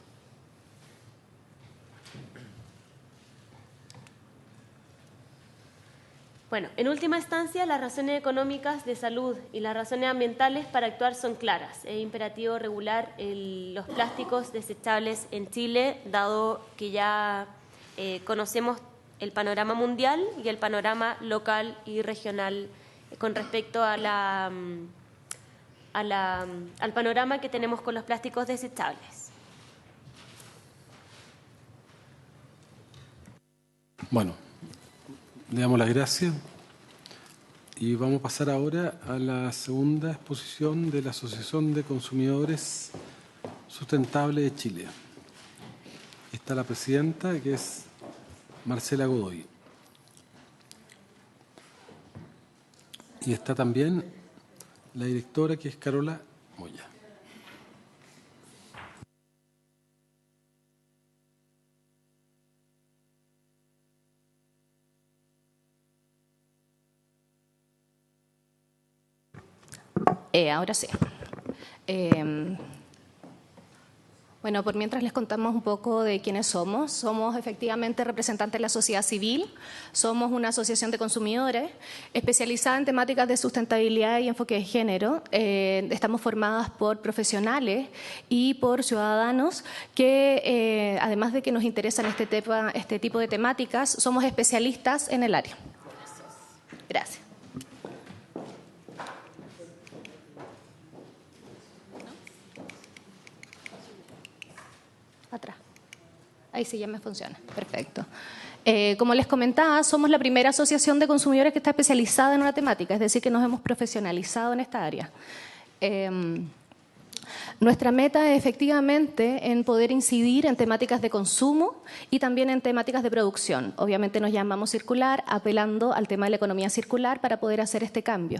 Bueno, en última instancia, las razones económicas de salud y las razones ambientales para actuar son claras. Es imperativo regular los plásticos desechables en Chile, dado que ya conocemos el panorama mundial y el panorama local y regional con respecto al panorama que tenemos con los plásticos desechables. Bueno, le damos las gracias y vamos a pasar ahora a la segunda exposición de la Asociación de Consumidores Sustentables de Chile. Está la presidenta, que es Marcela Godoy. Y está también la directora, que es Carola Moya. Ahora sí. Bueno, por mientras les contamos un poco de quiénes somos. Somos efectivamente representantes de la sociedad civil. Somos una asociación de consumidores especializada en temáticas de sustentabilidad y enfoque de género. Estamos formadas por profesionales y por ciudadanos que, además de que nos interesan este tipo de temáticas, somos especialistas en el área. Gracias. Atrás. Ahí sí ya me funciona. Perfecto. Como les comentaba, somos la primera asociación de consumidores que está especializada en una temática, es decir, que nos hemos profesionalizado en esta área. Nuestra meta es efectivamente en poder incidir en temáticas de consumo y también en temáticas de producción. Obviamente nos llamamos circular, apelando al tema de la economía circular para poder hacer este cambio.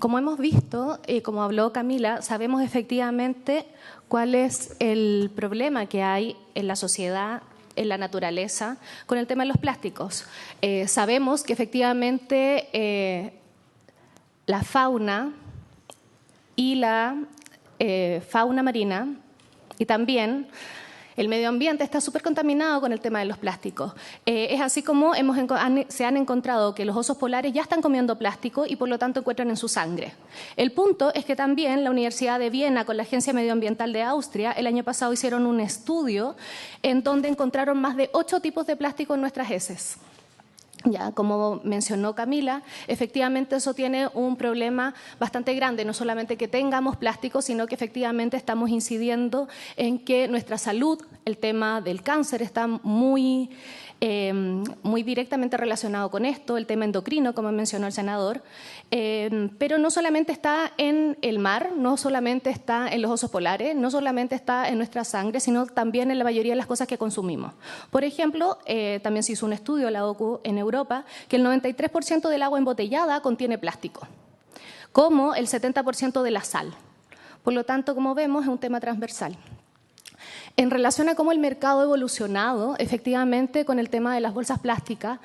Como hemos visto, como habló Camila, sabemos efectivamente cuál es el problema que hay en la sociedad, en la naturaleza, con el tema de los plásticos. Sabemos que efectivamente la fauna y la fauna marina y también el medio ambiente está súper contaminado con el tema de los plásticos. Es así como se han encontrado que los osos polares ya están comiendo plástico y por lo tanto encuentran en su sangre. El punto es que también la Universidad de Viena con la Agencia Medioambiental de Austria el año pasado hicieron un estudio en donde encontraron más de 8 tipos de plástico en nuestras heces. Ya, como mencionó Camila, efectivamente eso tiene un problema bastante grande, no solamente que tengamos plástico, sino que efectivamente estamos incidiendo en que nuestra salud, el tema del cáncer está muy directamente relacionado con esto, el tema endocrino, como mencionó el senador, pero no solamente está en el mar, no solamente está en los osos polares, no solamente está en nuestra sangre, sino también en la mayoría de las cosas que consumimos. Por ejemplo, también se hizo un estudio, la OCU, en Europa, que el 93% del agua embotellada contiene plástico, como el 70% de la sal. Por lo tanto, como vemos, es un tema transversal. En relación a cómo el mercado ha evolucionado, efectivamente, con el tema de las bolsas plásticas,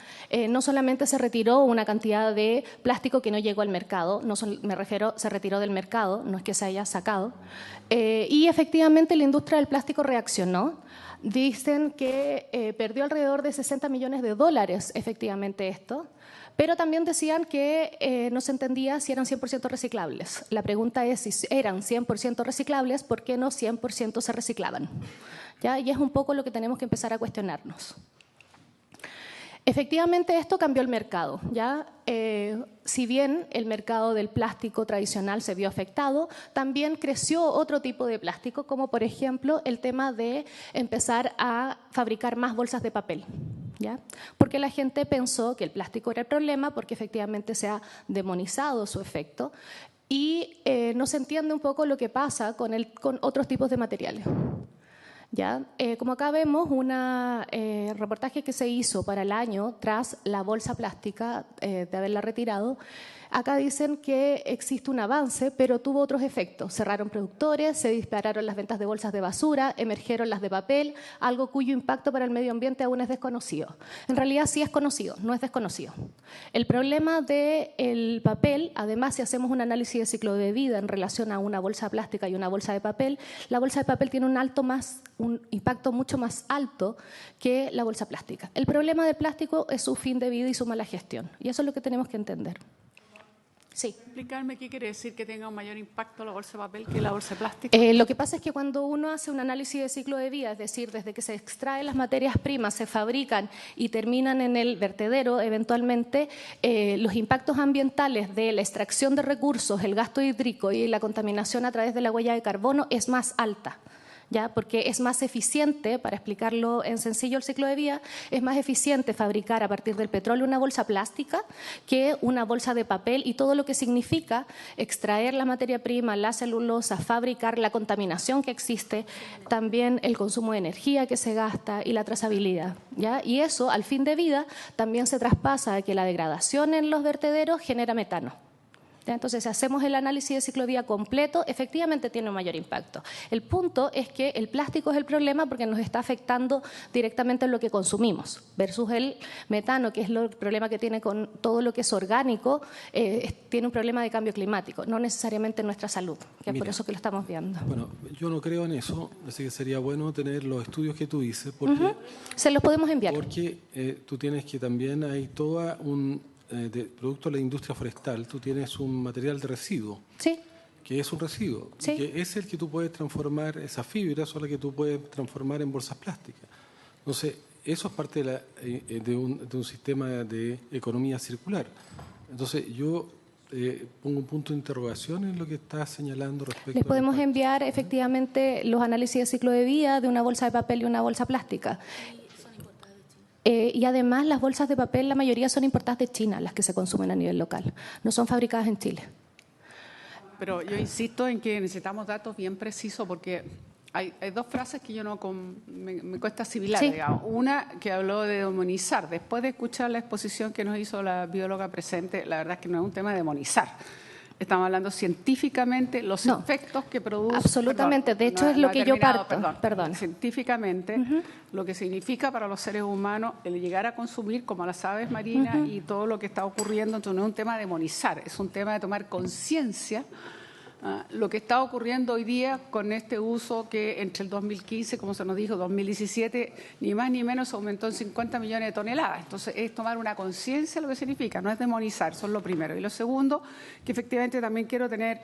no solamente se retiró una cantidad de plástico que no llegó al mercado, me refiero, se retiró del mercado, no es que se haya sacado, y efectivamente la industria del plástico reaccionó. Dicen que perdió alrededor de $60 millones, efectivamente esto, pero también decían que no se entendía si eran 100% reciclables. La pregunta es, si eran 100% reciclables, ¿por qué no 100% se reciclaban? ¿Ya? Y es un poco lo que tenemos que empezar a cuestionarnos. Efectivamente, esto cambió el mercado. ¿Ya? Si bien el mercado del plástico tradicional se vio afectado, también creció otro tipo de plástico, como por ejemplo el tema de empezar a fabricar más bolsas de papel. ¿Ya? Porque la gente pensó que el plástico era el problema, porque efectivamente se ha demonizado su efecto. y no se entiende un poco lo que pasa con otros tipos de materiales. ¿Ya? Como acá vemos un reportaje que se hizo para el año tras la bolsa plástica de haberla retirado. Acá dicen que existe un avance, pero tuvo otros efectos. Cerraron productores, se dispararon las ventas de bolsas de basura, emergieron las de papel, algo cuyo impacto para el medio ambiente aún es desconocido. En realidad sí es conocido, no es desconocido. El problema del papel, además, si hacemos un análisis de ciclo de vida en relación a una bolsa plástica y una bolsa de papel, la bolsa de papel tiene un impacto mucho más alto que la bolsa plástica. El problema del plástico es su fin de vida y su mala gestión, y eso es lo que tenemos que entender. Sí. ¿Explicarme qué quiere decir que tenga un mayor impacto la bolsa de papel que la bolsa de plástico? Lo que pasa es que cuando uno hace un análisis de ciclo de vida, es decir, desde que se extraen las materias primas, se fabrican y terminan en el vertedero, eventualmente los impactos ambientales de la extracción de recursos, el gasto hídrico y la contaminación a través de la huella de carbono es más alta. ¿Ya? Porque es más eficiente, para explicarlo en sencillo el ciclo de vida, es más eficiente fabricar a partir del petróleo una bolsa plástica que una bolsa de papel, y todo lo que significa extraer la materia prima, la celulosa, fabricar, la contaminación que existe, también el consumo de energía que se gasta y la trazabilidad. ¿Ya? Y eso, al fin de vida, también se traspasa a que la degradación en los vertederos genera metano. Entonces, si hacemos el análisis de ciclo de vida completo, efectivamente tiene un mayor impacto. El punto es que el plástico es el problema porque nos está afectando directamente en lo que consumimos, versus el metano, que es el problema que tiene con todo lo que es orgánico, tiene un problema de cambio climático, no necesariamente en nuestra salud, que es por eso que lo estamos viendo. Bueno, yo no creo en eso, así que sería bueno tener los estudios que tú dices, porque, se los podemos enviar. Porque tú tienes que también hay toda de producto de la industria forestal, tú tienes un material de residuo. Sí. Que es un residuo. Sí. Que es el que tú puedes transformar, esas fibras son las que tú puedes transformar en bolsas plásticas. Entonces, eso es parte de un sistema de economía circular. Entonces, yo pongo un punto de interrogación en lo que estás señalando respecto. Les podemos enviar efectivamente los análisis de ciclo de vida de una bolsa de papel y una bolsa plástica. Y además las bolsas de papel, la mayoría son importadas de China, las que se consumen a nivel local. No son fabricadas en Chile. Pero yo insisto en que necesitamos datos bien precisos porque hay dos frases que yo me cuesta asimilar, sí. Digamos. Una que habló de demonizar. Después de escuchar la exposición que nos hizo la bióloga presente, la verdad es que no es un tema de demonizar. Estamos hablando científicamente los efectos que produce. Absolutamente, de hecho es lo que yo parto. Perdón. Científicamente, lo que significa para los seres humanos el llegar a consumir como las aves marinas y todo lo que está ocurriendo. Entonces no es un tema de demonizar, es un tema de tomar conciencia lo que está ocurriendo hoy día con este uso que entre el 2015, como se nos dijo, 2017, ni más ni menos aumentó en 50 millones de toneladas. Entonces, es tomar una conciencia de lo que significa, no es demonizar, eso es lo primero. Y lo segundo, que efectivamente también quiero tener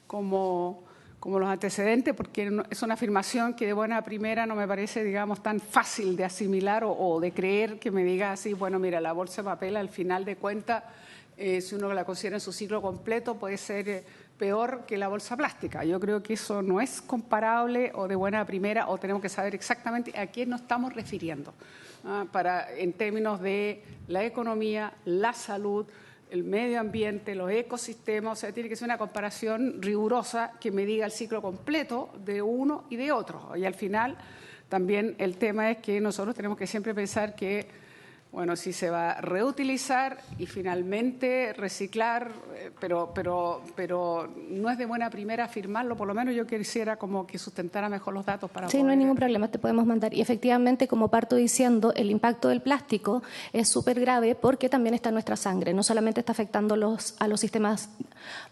como los antecedentes, porque es una afirmación que de buena primera no me parece, digamos, tan fácil de asimilar o de creer, que me diga así, bueno, mira, la bolsa de papel al final de cuentas, si uno la considera en su ciclo completo, puede ser peor que la bolsa plástica. Yo creo que eso no es comparable o de buena primera, o tenemos que saber exactamente a qué nos estamos refiriendo en términos de la economía, la salud, el medio ambiente, los ecosistemas. O sea, tiene que ser una comparación rigurosa que me diga el ciclo completo de uno y de otro. Y al final también el tema es que nosotros tenemos que siempre pensar que bueno, si se va a reutilizar y finalmente reciclar, pero no es de buena primera afirmarlo, por lo menos yo quisiera como que sustentara mejor los datos para Sí, no hay ningún problema, te podemos mandar. Y efectivamente, como parto diciendo, el impacto del plástico es súper grave porque también está en nuestra sangre, no solamente está afectando a los sistemas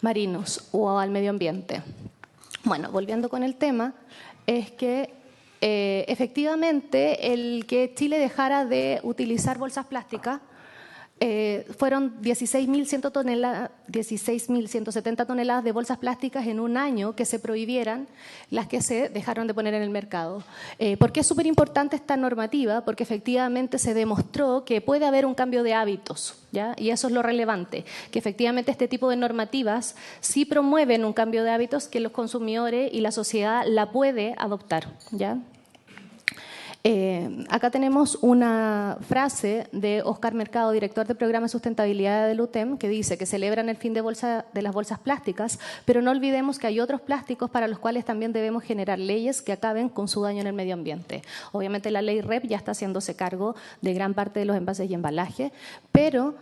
marinos o al medio ambiente. Bueno, volviendo con el tema, es que efectivamente, el que Chile dejara de utilizar bolsas plásticas fueron 16.170 toneladas de bolsas plásticas en un año que se prohibieran las que se dejaron de poner en el mercado. ¿Por qué es súper importante esta normativa? Porque efectivamente se demostró que puede haber un cambio de hábitos, ¿ya? Y eso es lo relevante, que efectivamente este tipo de normativas sí promueven un cambio de hábitos que los consumidores y la sociedad la puede adoptar, ¿ya? Acá tenemos una frase de Óscar Mercado, director del programa de sustentabilidad del UTEM, que dice que celebran el fin de las bolsas plásticas, pero no olvidemos que hay otros plásticos para los cuales también debemos generar leyes que acaben con su daño en el medio ambiente. Obviamente la ley REP ya está haciéndose cargo de gran parte de los envases y embalajes, pero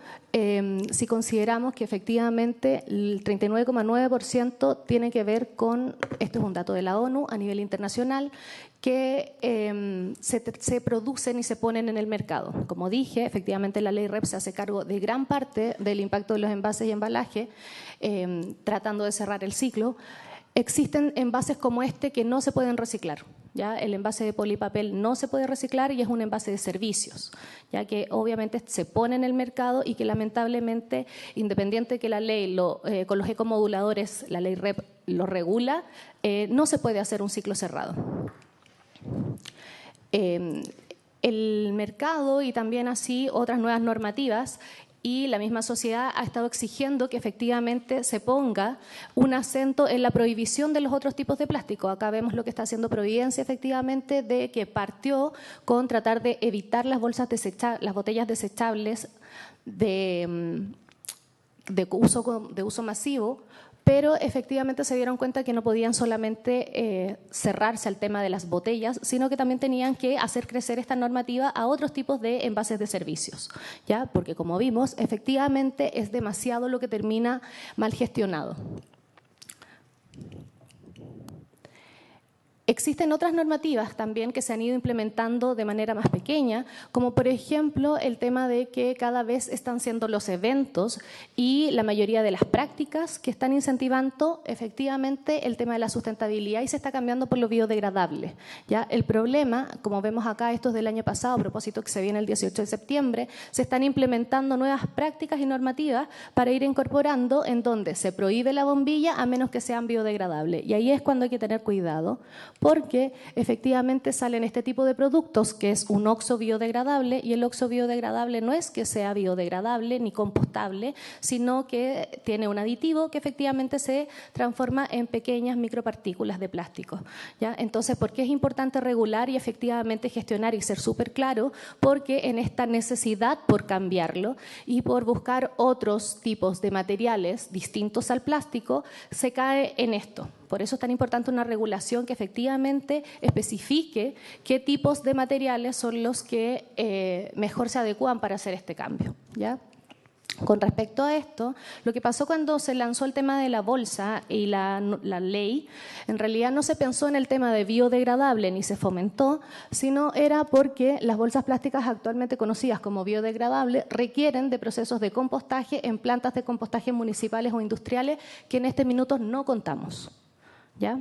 si consideramos que efectivamente el 39,9% tiene que ver con, esto es un dato de la ONU a nivel internacional, que se producen y se ponen en el mercado. Como dije, efectivamente la ley REP se hace cargo de gran parte del impacto de los envases y embalajes, tratando de cerrar el ciclo. Existen envases como este que no se pueden reciclar. ¿Ya? El envase de polipapel no se puede reciclar y es un envase de servicios, ya que obviamente se pone en el mercado y que lamentablemente, independiente de que la ley con los ecomoduladores, la ley REP lo regula, no se puede hacer un ciclo cerrado. El mercado y también así otras nuevas normativas y la misma sociedad ha estado exigiendo que efectivamente se ponga un acento en la prohibición de los otros tipos de plástico. Acá vemos lo que está haciendo Providencia, efectivamente, de que partió con tratar de evitar las botellas desechables de uso masivo, pero efectivamente se dieron cuenta que no podían solamente cerrarse al tema de las botellas, sino que también tenían que hacer crecer esta normativa a otros tipos de envases de servicios, ¿ya? Porque como vimos, efectivamente es demasiado lo que termina mal gestionado. Existen otras normativas también que se han ido implementando de manera más pequeña, como por ejemplo el tema de que cada vez están siendo los eventos y la mayoría de las prácticas que están incentivando efectivamente el tema de la sustentabilidad y se está cambiando por lo biodegradable. ¿Ya? El problema, como vemos acá, esto es del año pasado, a propósito que se viene el 18 de septiembre, se están implementando nuevas prácticas y normativas para ir incorporando en donde se prohíbe la bombilla a menos que sean biodegradables. Y ahí es cuando hay que tener cuidado, porque efectivamente salen este tipo de productos que es un oxo biodegradable y el oxo biodegradable no es que sea biodegradable ni compostable, sino que tiene un aditivo que efectivamente se transforma en pequeñas micropartículas de plástico. ¿Ya? Entonces, ¿por qué es importante regular y efectivamente gestionar y ser súper claro? Porque en esta necesidad por cambiarlo y por buscar otros tipos de materiales distintos al plástico, se cae en esto. Por eso es tan importante una regulación que efectivamente especifique qué tipos de materiales son los que mejor se adecúan para hacer este cambio, ¿ya? Con respecto a esto, lo que pasó cuando se lanzó el tema de la bolsa y la ley, en realidad no se pensó en el tema de biodegradable ni se fomentó, sino era porque las bolsas plásticas actualmente conocidas como biodegradables requieren de procesos de compostaje en plantas de compostaje municipales o industriales que en este minuto no contamos. ¿Ya?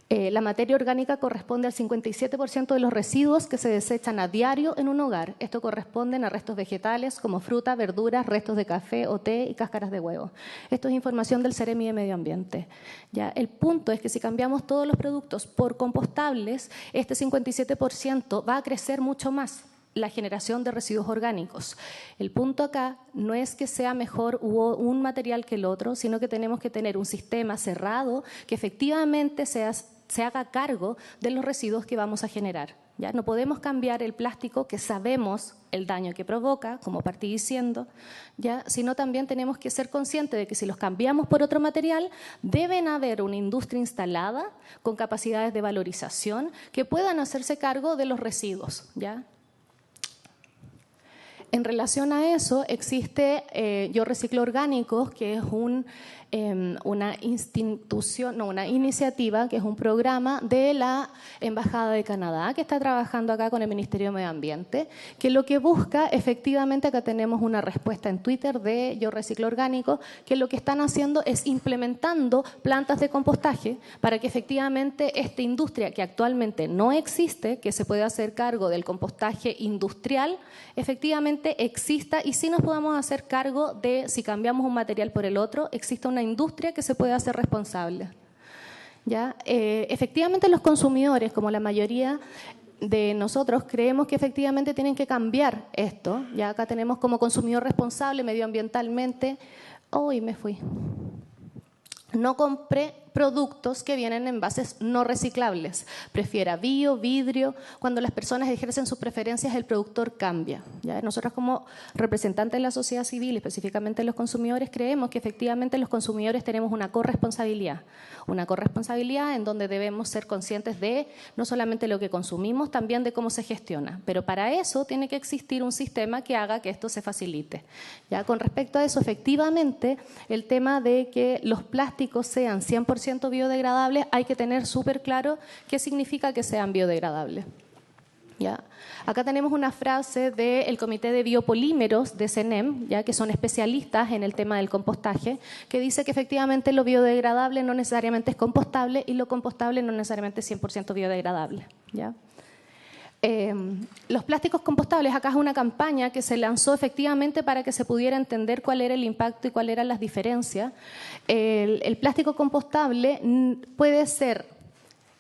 La materia orgánica corresponde al 57% de los residuos que se desechan a diario en un hogar. Esto corresponde a restos vegetales como fruta, verduras, restos de café o té y cáscaras de huevo. Esto es información del Ceremi de Medio Ambiente. ¿Ya? El punto es que si cambiamos todos los productos por compostables, este 57% va a crecer mucho más la generación de residuos orgánicos. El punto acá no es que sea mejor un material que el otro, sino que tenemos que tener un sistema cerrado que efectivamente se haga cargo de los residuos que vamos a generar. ¿Ya? No podemos cambiar el plástico que sabemos el daño que provoca, como partí diciendo, ¿ya? Sino también tenemos que ser conscientes de que si los cambiamos por otro material, deben haber una industria instalada con capacidades de valorización que puedan hacerse cargo de los residuos, ¿ya? En relación a eso, existe Yo Reciclo Orgánicos, que es una iniciativa, que es un programa de la Embajada de Canadá, que está trabajando acá con el Ministerio de Medio Ambiente, que lo que busca, efectivamente, acá tenemos una respuesta en Twitter de Yo Reciclo Orgánicos, que lo que están haciendo es implementando plantas de compostaje para que efectivamente esta industria, que actualmente no existe, que se puede hacer cargo del compostaje industrial, efectivamente exista y sí nos podamos hacer cargo de, si cambiamos un material por el otro, exista una industria que se pueda hacer responsable. ¿Ya? Efectivamente los consumidores, como la mayoría de nosotros, creemos que efectivamente tienen que cambiar esto. Ya acá tenemos como consumidor responsable medioambientalmente. ¡Uy, me fui! No compré productos que vienen en envases no reciclables. Prefiera bio, vidrio. Cuando las personas ejercen sus preferencias, el productor cambia, ¿ya? Nosotros como representantes de la sociedad civil, específicamente los consumidores, creemos que efectivamente los consumidores tenemos una corresponsabilidad en donde debemos ser conscientes de no solamente lo que consumimos, también de cómo se gestiona. Pero para eso tiene que existir un sistema que haga que esto se facilite. ¿Ya? Con respecto a eso, efectivamente, el tema de que los plásticos sean 100% biodegradables, hay que tener súper claro qué significa que sean biodegradables. ¿Ya? Acá tenemos una frase del Comité de Biopolímeros de CENEM, ya que son especialistas en el tema del compostaje, que dice que efectivamente lo biodegradable no necesariamente es compostable y lo compostable no necesariamente es 100% biodegradable. ¿Ya? Los plásticos compostables, acá es una campaña que se lanzó efectivamente para que se pudiera entender cuál era el impacto y cuáles eran las diferencias. El plástico compostable puede ser...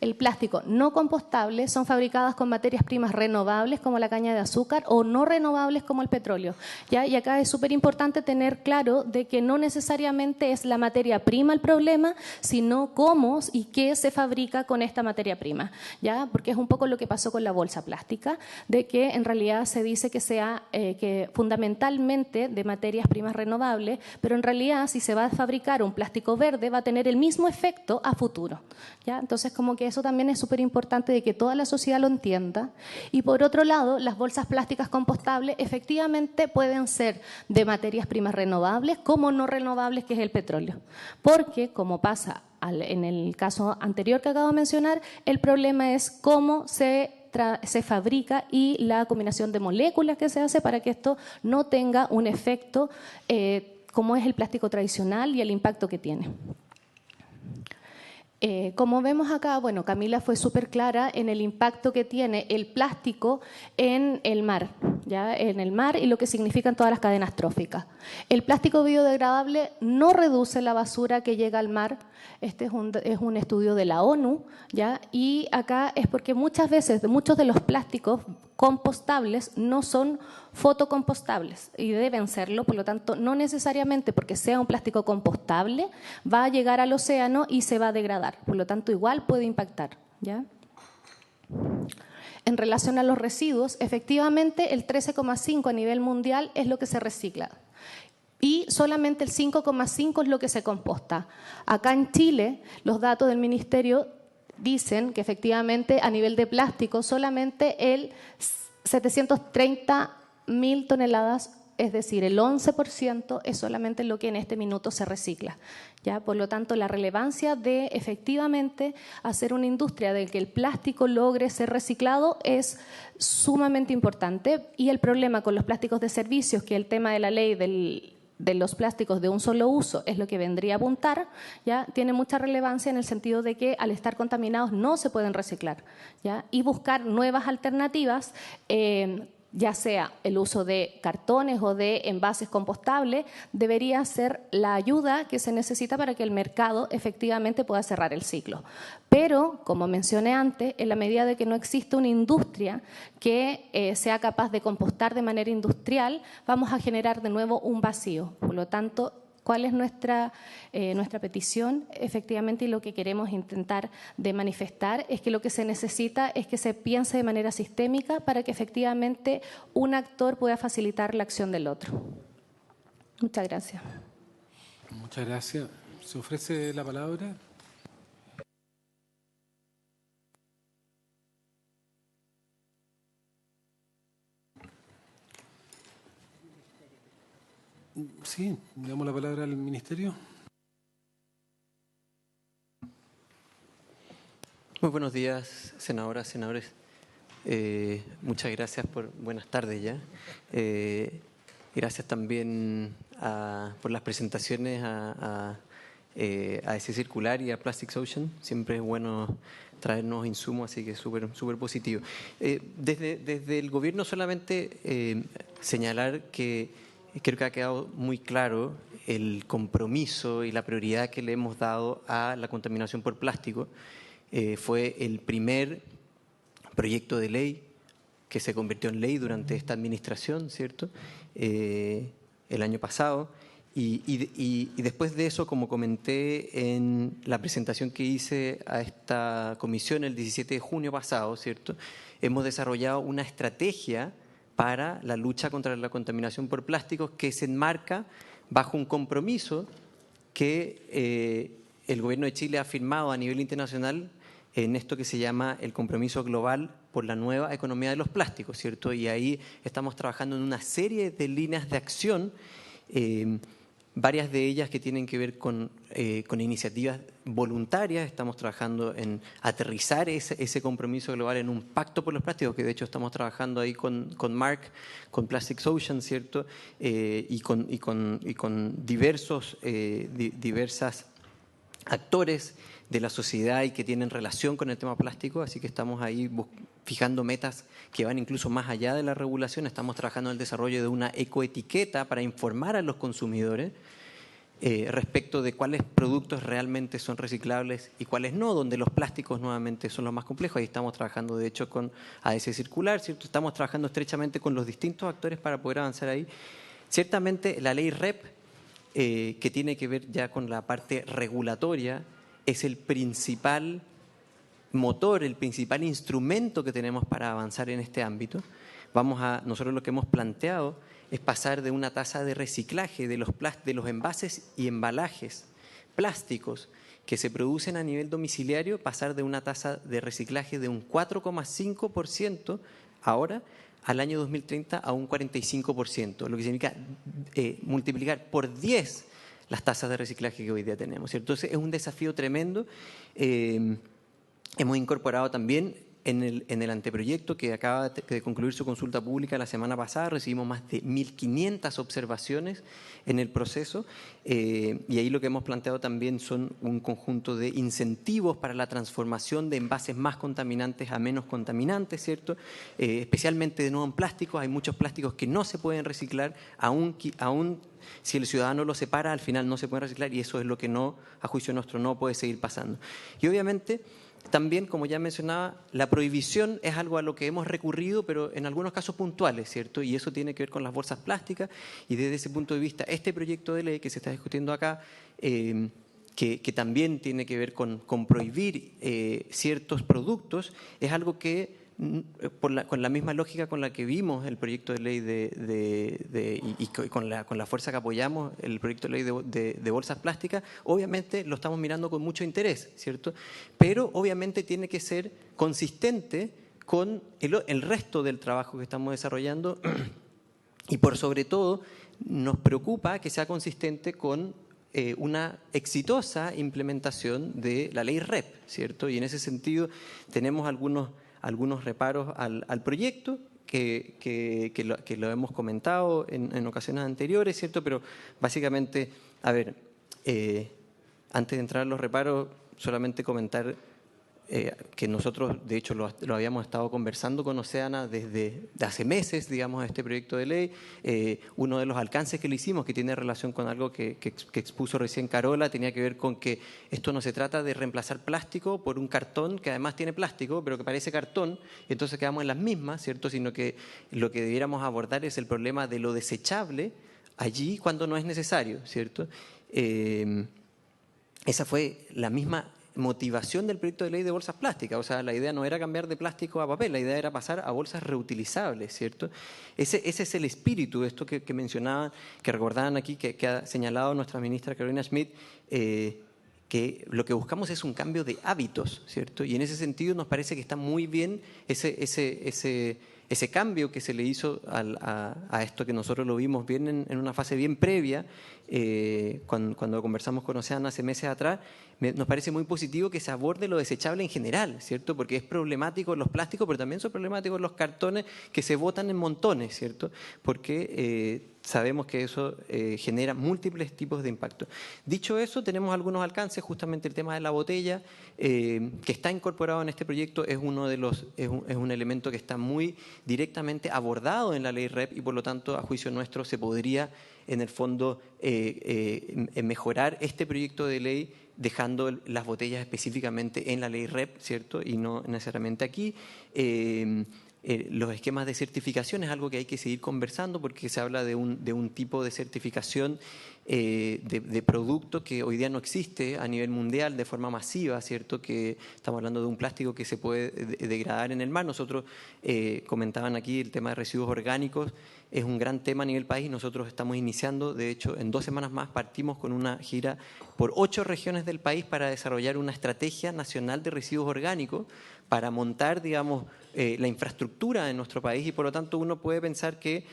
El plástico no compostable son fabricadas con materias primas renovables como la caña de azúcar o no renovables como el petróleo, ¿ya? Y acá es súper importante tener claro de que no necesariamente es la materia prima el problema, sino cómo y qué se fabrica con esta materia prima, ¿ya? Porque es un poco lo que pasó con la bolsa plástica, de que en realidad se dice que sea que fundamentalmente de materias primas renovables, pero en realidad si se va a fabricar un plástico verde va a tener el mismo efecto a futuro, ¿ya? Entonces como que eso también es súper importante de que toda la sociedad lo entienda. Y por otro lado, las bolsas plásticas compostables efectivamente pueden ser de materias primas renovables como no renovables, que es el petróleo. Porque, como pasa en el caso anterior que acabo de mencionar, el problema es cómo se fabrica y la combinación de moléculas que se hace para que esto no tenga un efecto como es el plástico tradicional y el impacto que tiene. Como vemos acá, bueno, Camila fue súper clara en el impacto que tiene el plástico en el mar, ¿ya? En el mar y lo que significan todas las cadenas tróficas. El plástico biodegradable no reduce la basura que llega al mar. Este es un estudio de la ONU, ¿ya? Y acá es porque muchas veces muchos de los plásticos compostables no son fotocompostables y deben serlo, por lo tanto, no necesariamente porque sea un plástico compostable va a llegar al océano y se va a degradar, por lo tanto, igual puede impactar, ¿ya? En relación a los residuos, efectivamente el 13,5 a nivel mundial es lo que se recicla y solamente el 5,5 es lo que se composta. Acá en Chile, los datos del Ministerio dicen que efectivamente a nivel de plástico solamente el 730.000 toneladas, es decir, el 11% es solamente lo que en este minuto se recicla, ¿ya? Por lo tanto, la relevancia de efectivamente hacer una industria de que el plástico logre ser reciclado es sumamente importante. Y el problema con los plásticos de servicios, que el tema de la ley de los plásticos de un solo uso es lo que vendría a apuntar, ¿ya? Tiene mucha relevancia en el sentido de que al estar contaminados no se pueden reciclar, ¿ya? Y buscar nuevas alternativas, ya sea el uso de cartones o de envases compostables, debería ser la ayuda que se necesita para que el mercado efectivamente pueda cerrar el ciclo. Pero, como mencioné antes, en la medida de que no existe una industria que sea capaz de compostar de manera industrial, vamos a generar de nuevo un vacío. Por lo tanto, ¿cuál es nuestra petición? Efectivamente, y lo que queremos intentar de manifestar es que lo que se necesita es que se piense de manera sistémica para que efectivamente un actor pueda facilitar la acción del otro. Muchas gracias. Muchas gracias. ¿Se ofrece la palabra? Sí, le damos la palabra al Ministerio. Muy buenos días, senadoras, senadores. Muchas gracias buenas tardes ya. Gracias también por las presentaciones a ese circular y a Plastics Ocean. Siempre es bueno traernos insumos, así que súper positivo. Desde el gobierno solamente señalar que creo que ha quedado muy claro el compromiso y la prioridad que le hemos dado a la contaminación por plástico. Fue el primer proyecto de ley que se convirtió en ley durante esta administración, ¿cierto? El año pasado. Y después de eso, como comenté en la presentación que hice a esta comisión el 17 de junio pasado, ¿cierto? Hemos desarrollado una estrategia para la lucha contra la contaminación por plásticos que se enmarca bajo un compromiso que el Gobierno de Chile ha firmado a nivel internacional en esto que se llama el compromiso global por la nueva economía de los plásticos, ¿cierto? Y ahí estamos trabajando en una serie de líneas de acción, varias de ellas que tienen que ver con iniciativas voluntarias. Estamos trabajando en aterrizar ese compromiso global en un pacto por los plásticos, que de hecho estamos trabajando ahí con Mark, con Plastics Ocean, ¿cierto? Y con diversas actores de la sociedad y que tienen relación con el tema plástico, así que estamos ahí fijando metas que van incluso más allá de la regulación. Estamos trabajando en el desarrollo de una ecoetiqueta para informar a los consumidores respecto de cuáles productos realmente son reciclables y cuáles no, donde los plásticos nuevamente son los más complejos. Ahí estamos trabajando de hecho con AS Circular, ¿cierto? Estamos trabajando estrechamente con los distintos actores para poder avanzar ahí. Ciertamente la ley REP, que tiene que ver ya con la parte regulatoria, es el principal motor, el principal instrumento que tenemos para avanzar en este ámbito. Nosotros lo que hemos planteado es pasar de una tasa de reciclaje de los envases y embalajes plásticos que se producen a nivel domiciliario, pasar de una tasa de reciclaje de un 4,5% ahora al año 2030 a un 45%, lo que significa multiplicar por 10 las tasas de reciclaje que hoy día tenemos, ¿cierto? Entonces es un desafío tremendo. Hemos incorporado también en el anteproyecto que acaba de concluir su consulta pública la semana pasada, recibimos más de 1.500 observaciones en el proceso, y ahí lo que hemos planteado también son un conjunto de incentivos para la transformación de envases más contaminantes a menos contaminantes, ¿cierto? Especialmente de nuevo en plásticos. Hay muchos plásticos que no se pueden reciclar, aún si el ciudadano lo separa, al final no se pueden reciclar, y eso es lo que a juicio nuestro, no puede seguir pasando. Y obviamente también, como ya mencionaba, la prohibición es algo a lo que hemos recurrido, pero en algunos casos puntuales, ¿cierto? Y eso tiene que ver con las bolsas plásticas, y desde ese punto de vista, este proyecto de ley que se está discutiendo acá, que también tiene que ver con prohibir ciertos productos, es algo que, con la misma lógica con la que vimos el proyecto de ley y con la fuerza que apoyamos el proyecto de ley de bolsas plásticas, obviamente lo estamos mirando con mucho interés, ¿cierto? Pero obviamente tiene que ser consistente con el resto del trabajo que estamos desarrollando, y por sobre todo nos preocupa que sea consistente con una exitosa implementación de la ley REP, ¿cierto? Y en ese sentido tenemos algunos reparos al proyecto que lo hemos comentado en ocasiones anteriores, ¿cierto? Pero básicamente, a ver, antes de entrar a los reparos, solamente comentar que nosotros, de hecho, lo habíamos estado conversando con Oceana desde hace meses, digamos, este proyecto de ley. Uno de los alcances que le hicimos, que tiene relación con algo que expuso recién Carola, tenía que ver con que esto no se trata de reemplazar plástico por un cartón que además tiene plástico, pero que parece cartón, y entonces quedamos en las mismas, ¿cierto? Sino que lo que debiéramos abordar es el problema de lo desechable allí cuando no es necesario, ¿cierto? Esa fue la misma motivación del proyecto de ley de bolsas plásticas. O sea, la idea no era cambiar de plástico a papel, la idea era pasar a bolsas reutilizables, ¿cierto? Ese es el espíritu de esto que mencionaban, que recordaban aquí, que ha señalado nuestra ministra Carolina Schmidt, que lo que buscamos es un cambio de hábitos, ¿cierto? Y en ese sentido nos parece que está muy bien ese cambio que se le hizo a esto, que nosotros lo vimos bien en una fase bien previa, cuando conversamos con Oceana hace meses atrás. Nos parece muy positivo que se aborde lo desechable en general, ¿cierto? Porque es problemático los plásticos, pero también son problemáticos los cartones que se botan en montones, ¿cierto? Porque sabemos que eso genera múltiples tipos de impacto. Dicho eso, tenemos algunos alcances. Justamente el tema de la botella, que está incorporado en este proyecto, es un elemento que está muy directamente abordado en la ley REP, y por lo tanto, a juicio nuestro, se podría en el fondo mejorar este proyecto de ley dejando las botellas específicamente en la ley REP, ¿cierto? Y no necesariamente aquí. los esquemas de certificación es algo que hay que seguir conversando porque se habla de un tipo de certificación de producto que hoy día no existe a nivel mundial de forma masiva, ¿cierto? Que estamos hablando de un plástico que se puede degradar en el mar. Nosotros comentaban aquí el tema de residuos orgánicos, es un gran tema a nivel país. Nosotros estamos iniciando, de hecho, en 2 semanas más partimos con una gira por 8 regiones del país para desarrollar una estrategia nacional de residuos orgánicos para montar, digamos, la infraestructura en nuestro país y por lo tanto uno puede pensar que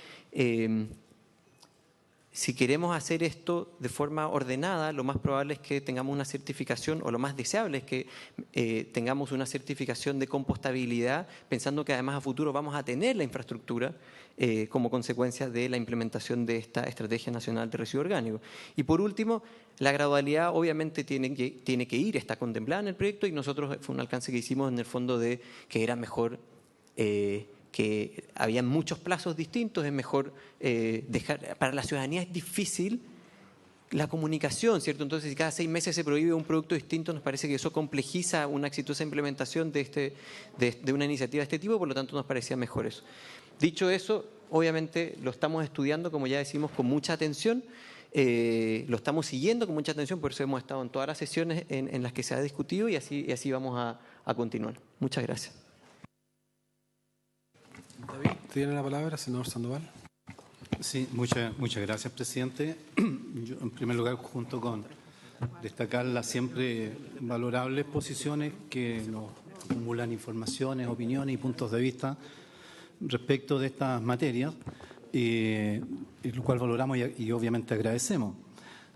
si queremos hacer esto de forma ordenada, lo más probable es que tengamos una certificación, o lo más deseable es que tengamos una certificación de compostabilidad, pensando que además a futuro vamos a tener la infraestructura como consecuencia de la implementación de esta Estrategia Nacional de Residuos Orgánicos. Y por último, la gradualidad obviamente tiene que ir, está contemplada en el proyecto y nosotros fue un alcance que hicimos en el fondo de que era mejor que había muchos plazos distintos, es mejor dejar, para la ciudadanía es difícil la comunicación, ¿cierto? Entonces, si cada 6 meses se prohíbe un producto distinto, nos parece que eso complejiza una exitosa implementación de una iniciativa de este tipo, por lo tanto nos parecía mejor eso. Dicho eso, obviamente lo estamos estudiando, como ya decimos, con mucha atención, lo estamos siguiendo con mucha atención, por eso hemos estado en todas las sesiones en las que se ha discutido y así vamos a continuar. Muchas gracias. David, tiene la palabra, senador Sandoval. Sí, muchas gracias, presidente. Yo, en primer lugar, junto con destacar las siempre valorables posiciones que nos acumulan informaciones, opiniones y puntos de vista respecto de estas materias, lo cual valoramos y obviamente agradecemos.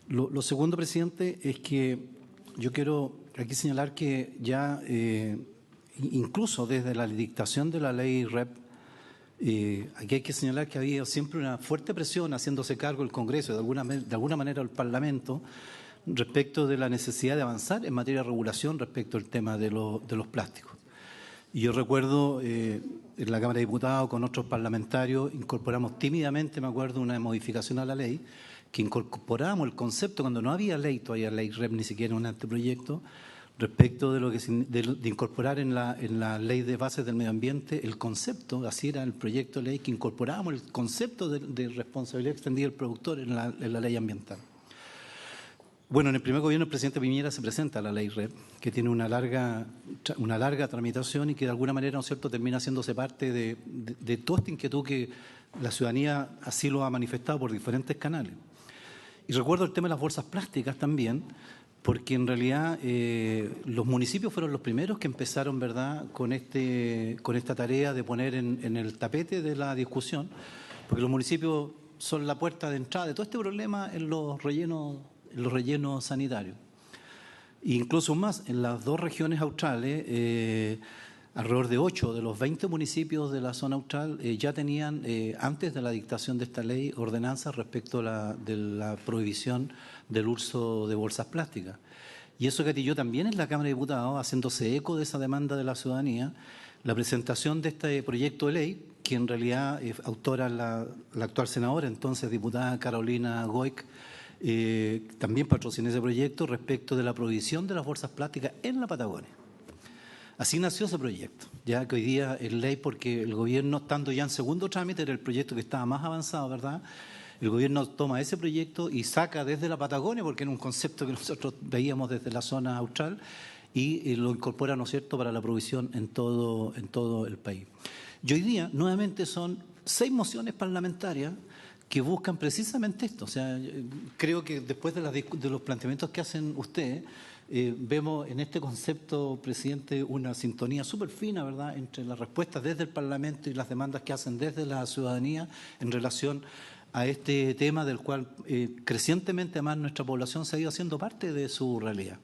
Lo segundo, presidente, es que yo quiero aquí señalar que ya incluso desde la dictación de la ley REP, aquí hay que señalar que había siempre una fuerte presión haciéndose cargo el Congreso, de alguna manera el Parlamento, respecto de la necesidad de avanzar en materia de regulación respecto al tema de los plásticos. Y yo recuerdo en la Cámara de Diputados con otros parlamentarios incorporamos tímidamente, me acuerdo, una modificación a la ley, que incorporábamos el concepto, cuando no había ley, todavía ley REP, ni siquiera un anteproyecto, respecto de lo que de incorporar en la ley de bases del medio ambiente el concepto, así era el proyecto de ley, que incorporábamos el concepto de responsabilidad extendida del productor en la ley ambiental. Bueno, en el primer gobierno del presidente Piñera se presenta la ley REP, que tiene una larga tramitación y que de alguna manera, ¿no es cierto?, termina haciéndose parte de toda esta inquietud que la ciudadanía así lo ha manifestado por diferentes canales. Y recuerdo el tema de las bolsas plásticas también, porque en realidad los municipios fueron los primeros que empezaron, ¿verdad?, con esta tarea de poner en el tapete de la discusión, porque los municipios son la puerta de entrada de todo este problema en los rellenos sanitarios. E incluso más, en las 2 regiones australes, alrededor de 8 de los 20 municipios de la zona austral ya tenían, antes de la dictación de esta ley, ordenanzas respecto de la prohibición del uso de bolsas plásticas. Y eso gatilló también en la Cámara de Diputados, haciéndose eco de esa demanda de la ciudadanía, la presentación de este proyecto de ley, que en realidad autora la actual senadora, entonces diputada Carolina Goic, también patrocinó ese proyecto respecto de la prohibición de las bolsas plásticas en la Patagonia. Así nació ese proyecto, ya que hoy día es ley porque el gobierno, estando ya en segundo trámite, era el proyecto que estaba más avanzado, ¿verdad? El gobierno toma ese proyecto y saca desde la Patagonia, porque era un concepto que nosotros veíamos desde la zona austral, y lo incorpora, ¿no es cierto?, para la provisión en todo el país. Y hoy día, nuevamente, son 6 mociones parlamentarias que buscan precisamente esto. O sea, creo que después de los planteamientos que hacen ustedes, vemos en este concepto, presidente, una sintonía súper fina, ¿verdad?, entre las respuestas desde el Parlamento y las demandas que hacen desde la ciudadanía en relación a este tema del cual crecientemente más nuestra población se ha ido haciendo parte de su realidad.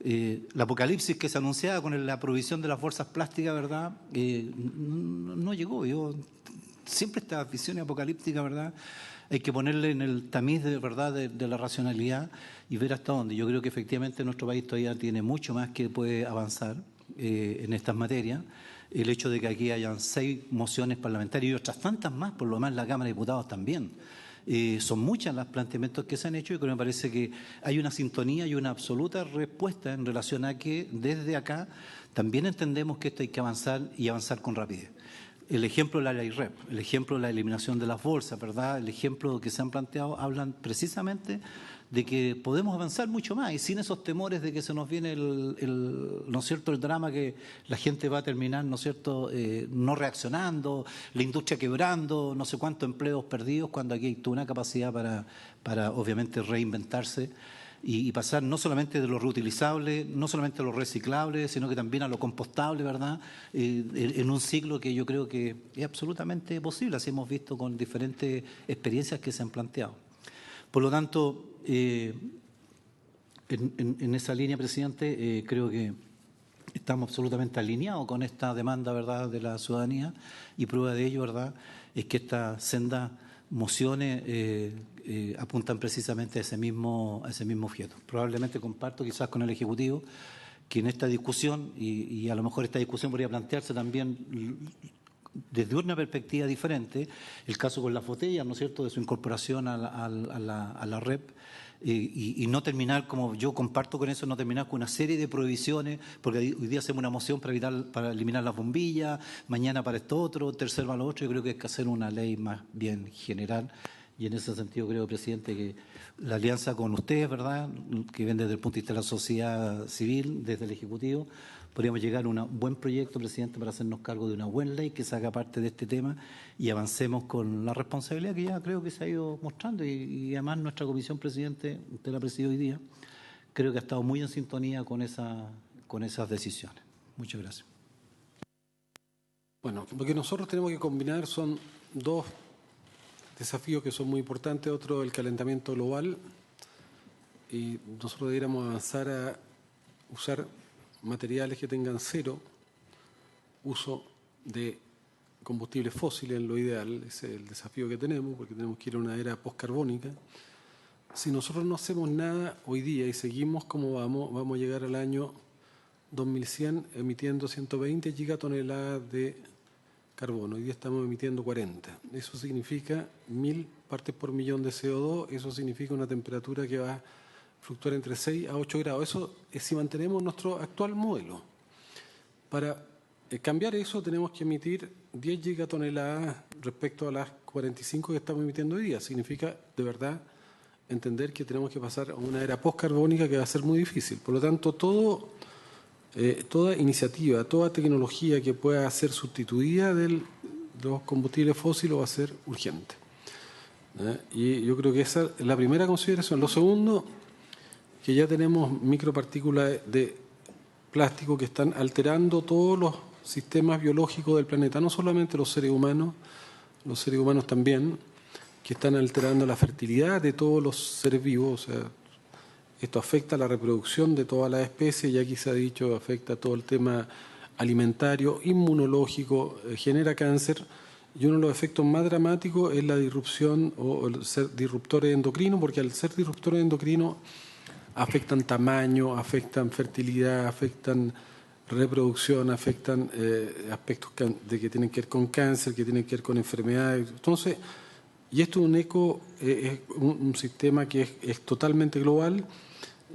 La apocalipsis que se anunciaba con la prohibición de las bolsas plásticas, ¿verdad?, no llegó. Siempre esta visión apocalíptica, ¿verdad?, hay que ponerle en el tamiz de verdad de la racionalidad y ver hasta dónde. Yo creo que efectivamente nuestro país todavía tiene mucho más que puede avanzar en estas materias. El hecho de que aquí hayan 6 mociones parlamentarias y otras tantas más, por lo demás en la Cámara de Diputados también. Son muchas los planteamientos que se han hecho y creo que me parece que hay una sintonía y una absoluta respuesta en relación a que desde acá también entendemos que esto hay que avanzar y avanzar con rapidez. el ejemplo de la ley REP, el ejemplo de la eliminación de las bolsas, ¿verdad? El ejemplo que se han planteado hablan precisamente de que podemos avanzar mucho más y sin esos temores de que se nos viene ¿no es cierto?, el drama que la gente va a terminar, ¿no es cierto?, no reaccionando, la industria quebrando, no sé cuántos empleos perdidos, cuando aquí hay toda una capacidad para obviamente reinventarse y pasar no solamente de lo reutilizable, no solamente a lo reciclable, sino que también a lo compostable, ¿verdad?, en un ciclo que yo creo que es absolutamente posible, así hemos visto con diferentes experiencias que se han planteado. Por lo tanto, en esa línea, presidente, creo que estamos absolutamente alineados con esta demanda, ¿verdad?, de la ciudadanía, y prueba de ello, ¿verdad?, es que estas sendas mociones apuntan precisamente a ese mismo objeto. Probablemente comparto quizás con el Ejecutivo que en esta discusión, y a lo mejor esta discusión podría plantearse también desde una perspectiva diferente, el caso con las botellas, ¿no es cierto?, de su incorporación a la REP, y no terminar, como yo comparto con eso, no terminar con una serie de prohibiciones, porque hoy día hacemos una moción para eliminar las bombillas, mañana para esto otro, tercero para lo otro. Yo creo que hay que hacer una ley más bien general, y en ese sentido creo, presidente, que la alianza con ustedes, ¿verdad?, que ven desde el punto de vista de la sociedad civil, desde el Ejecutivo, podríamos llegar a un buen proyecto, presidente, para hacernos cargo de una buena ley que se haga parte de este tema y avancemos con la responsabilidad que ya creo que se ha ido mostrando y además nuestra comisión, presidente, usted la preside hoy día, creo que ha estado muy en sintonía con esas decisiones. Muchas gracias. Bueno, lo que nosotros tenemos que combinar son dos desafíos que son muy importantes. Otro, el calentamiento global, y nosotros deberíamos avanzar a usar materiales que tengan cero uso de combustibles fósiles, en lo ideal. Ese es el desafío que tenemos, porque tenemos que ir a una era postcarbónica. Si nosotros no hacemos nada hoy día y seguimos como vamos a llegar al año 2100 emitiendo 120 gigatoneladas de carbono. Hoy día estamos emitiendo 40. Eso significa 1000 partes por millón de CO2. Eso significa una temperatura que va a fluctuar entre 6 a 8 grados. Eso es si mantenemos nuestro actual modelo. Para cambiar eso tenemos que emitir 10 gigatoneladas respecto a las 45 que estamos emitiendo hoy día. Significa, de verdad, entender que tenemos que pasar a una era postcarbónica que va a ser muy difícil. Por lo tanto, toda iniciativa, toda tecnología que pueda ser sustituida de los combustibles fósiles va a ser urgente. Y yo creo que esa es la primera consideración. Lo segundo, que ya tenemos micropartículas de plástico que están alterando todos los sistemas biológicos del planeta, no solamente los seres humanos también, que están alterando la fertilidad de todos los seres vivos. O sea, esto afecta a la reproducción de todas las especies, ya aquí se ha dicho, afecta a todo el tema alimentario, inmunológico, genera cáncer, y uno de los efectos más dramáticos es la disrupción o el ser disruptores endocrinos, porque al ser disruptores endocrinos afectan tamaño, afectan fertilidad, afectan reproducción, afectan aspectos de que tienen que ver con cáncer, que tienen que ver con enfermedades. Entonces, y esto es un sistema que es totalmente global,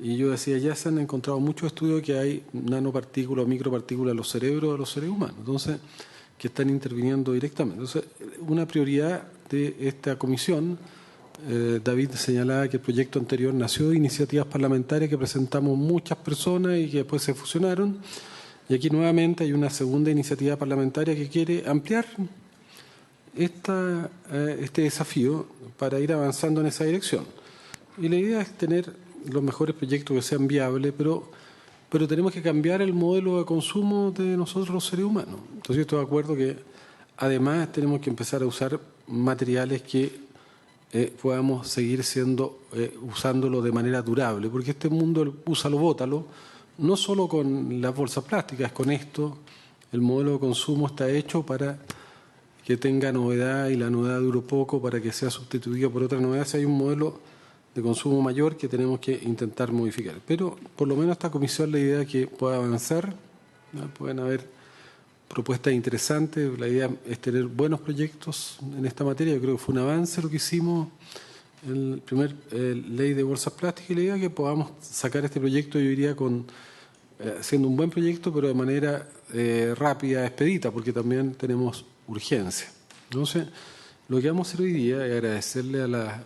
y yo decía, ya se han encontrado muchos estudios que hay nanopartículas o micropartículas en los cerebros de los seres humanos, entonces, que están interviniendo directamente. Entonces, una prioridad de esta comisión, David señalaba que el proyecto anterior nació de iniciativas parlamentarias que presentamos muchas personas y que después se fusionaron, y aquí nuevamente hay una segunda iniciativa parlamentaria que quiere ampliar este desafío para ir avanzando en esa dirección. Y la idea es tener los mejores proyectos que sean viables, pero tenemos que cambiar el modelo de consumo de nosotros los seres humanos. Entonces yo estoy de acuerdo que además tenemos que empezar a usar materiales que podamos seguir usándolo de manera durable, porque este mundo, úsalo, bótalo, no solo con las bolsas plásticas, con esto, el modelo de consumo está hecho para que tenga novedad y la novedad dure poco para que sea sustituida por otra novedad. Si hay un modelo de consumo mayor que tenemos que intentar modificar. Pero por lo menos esta comisión, la idea es que pueda avanzar, ¿no? Pueden haber propuestas interesantes, la idea es tener buenos proyectos en esta materia. Yo creo que fue un avance lo que hicimos en el primer ley de bolsas plásticas, y la idea es que podamos sacar este proyecto, yo diría, siendo un buen proyecto, pero de manera rápida, expedita, porque también tenemos urgencia. Entonces, lo que vamos a hacer hoy día es agradecerle a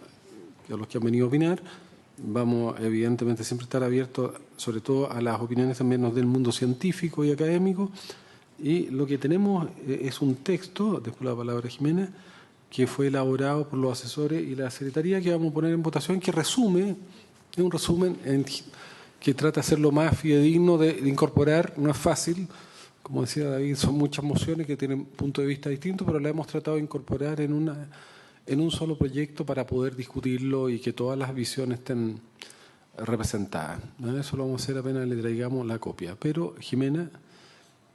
los que han venido a opinar. Vamos, evidentemente, siempre estar abiertos, sobre todo a las opiniones también del mundo científico y académico. Y lo que tenemos es un texto, después la palabra Jimena, que fue elaborado por los asesores y la secretaría, que vamos a poner en votación, que resume, es un resumen que trata de hacer lo más fidedigno de incorporar. No es fácil, como decía David, son muchas mociones que tienen puntos de vista distintos, pero la hemos tratado de incorporar en un solo proyecto para poder discutirlo y que todas las visiones estén representadas. Eso lo vamos a hacer apenas le traigamos la copia. Pero Jimena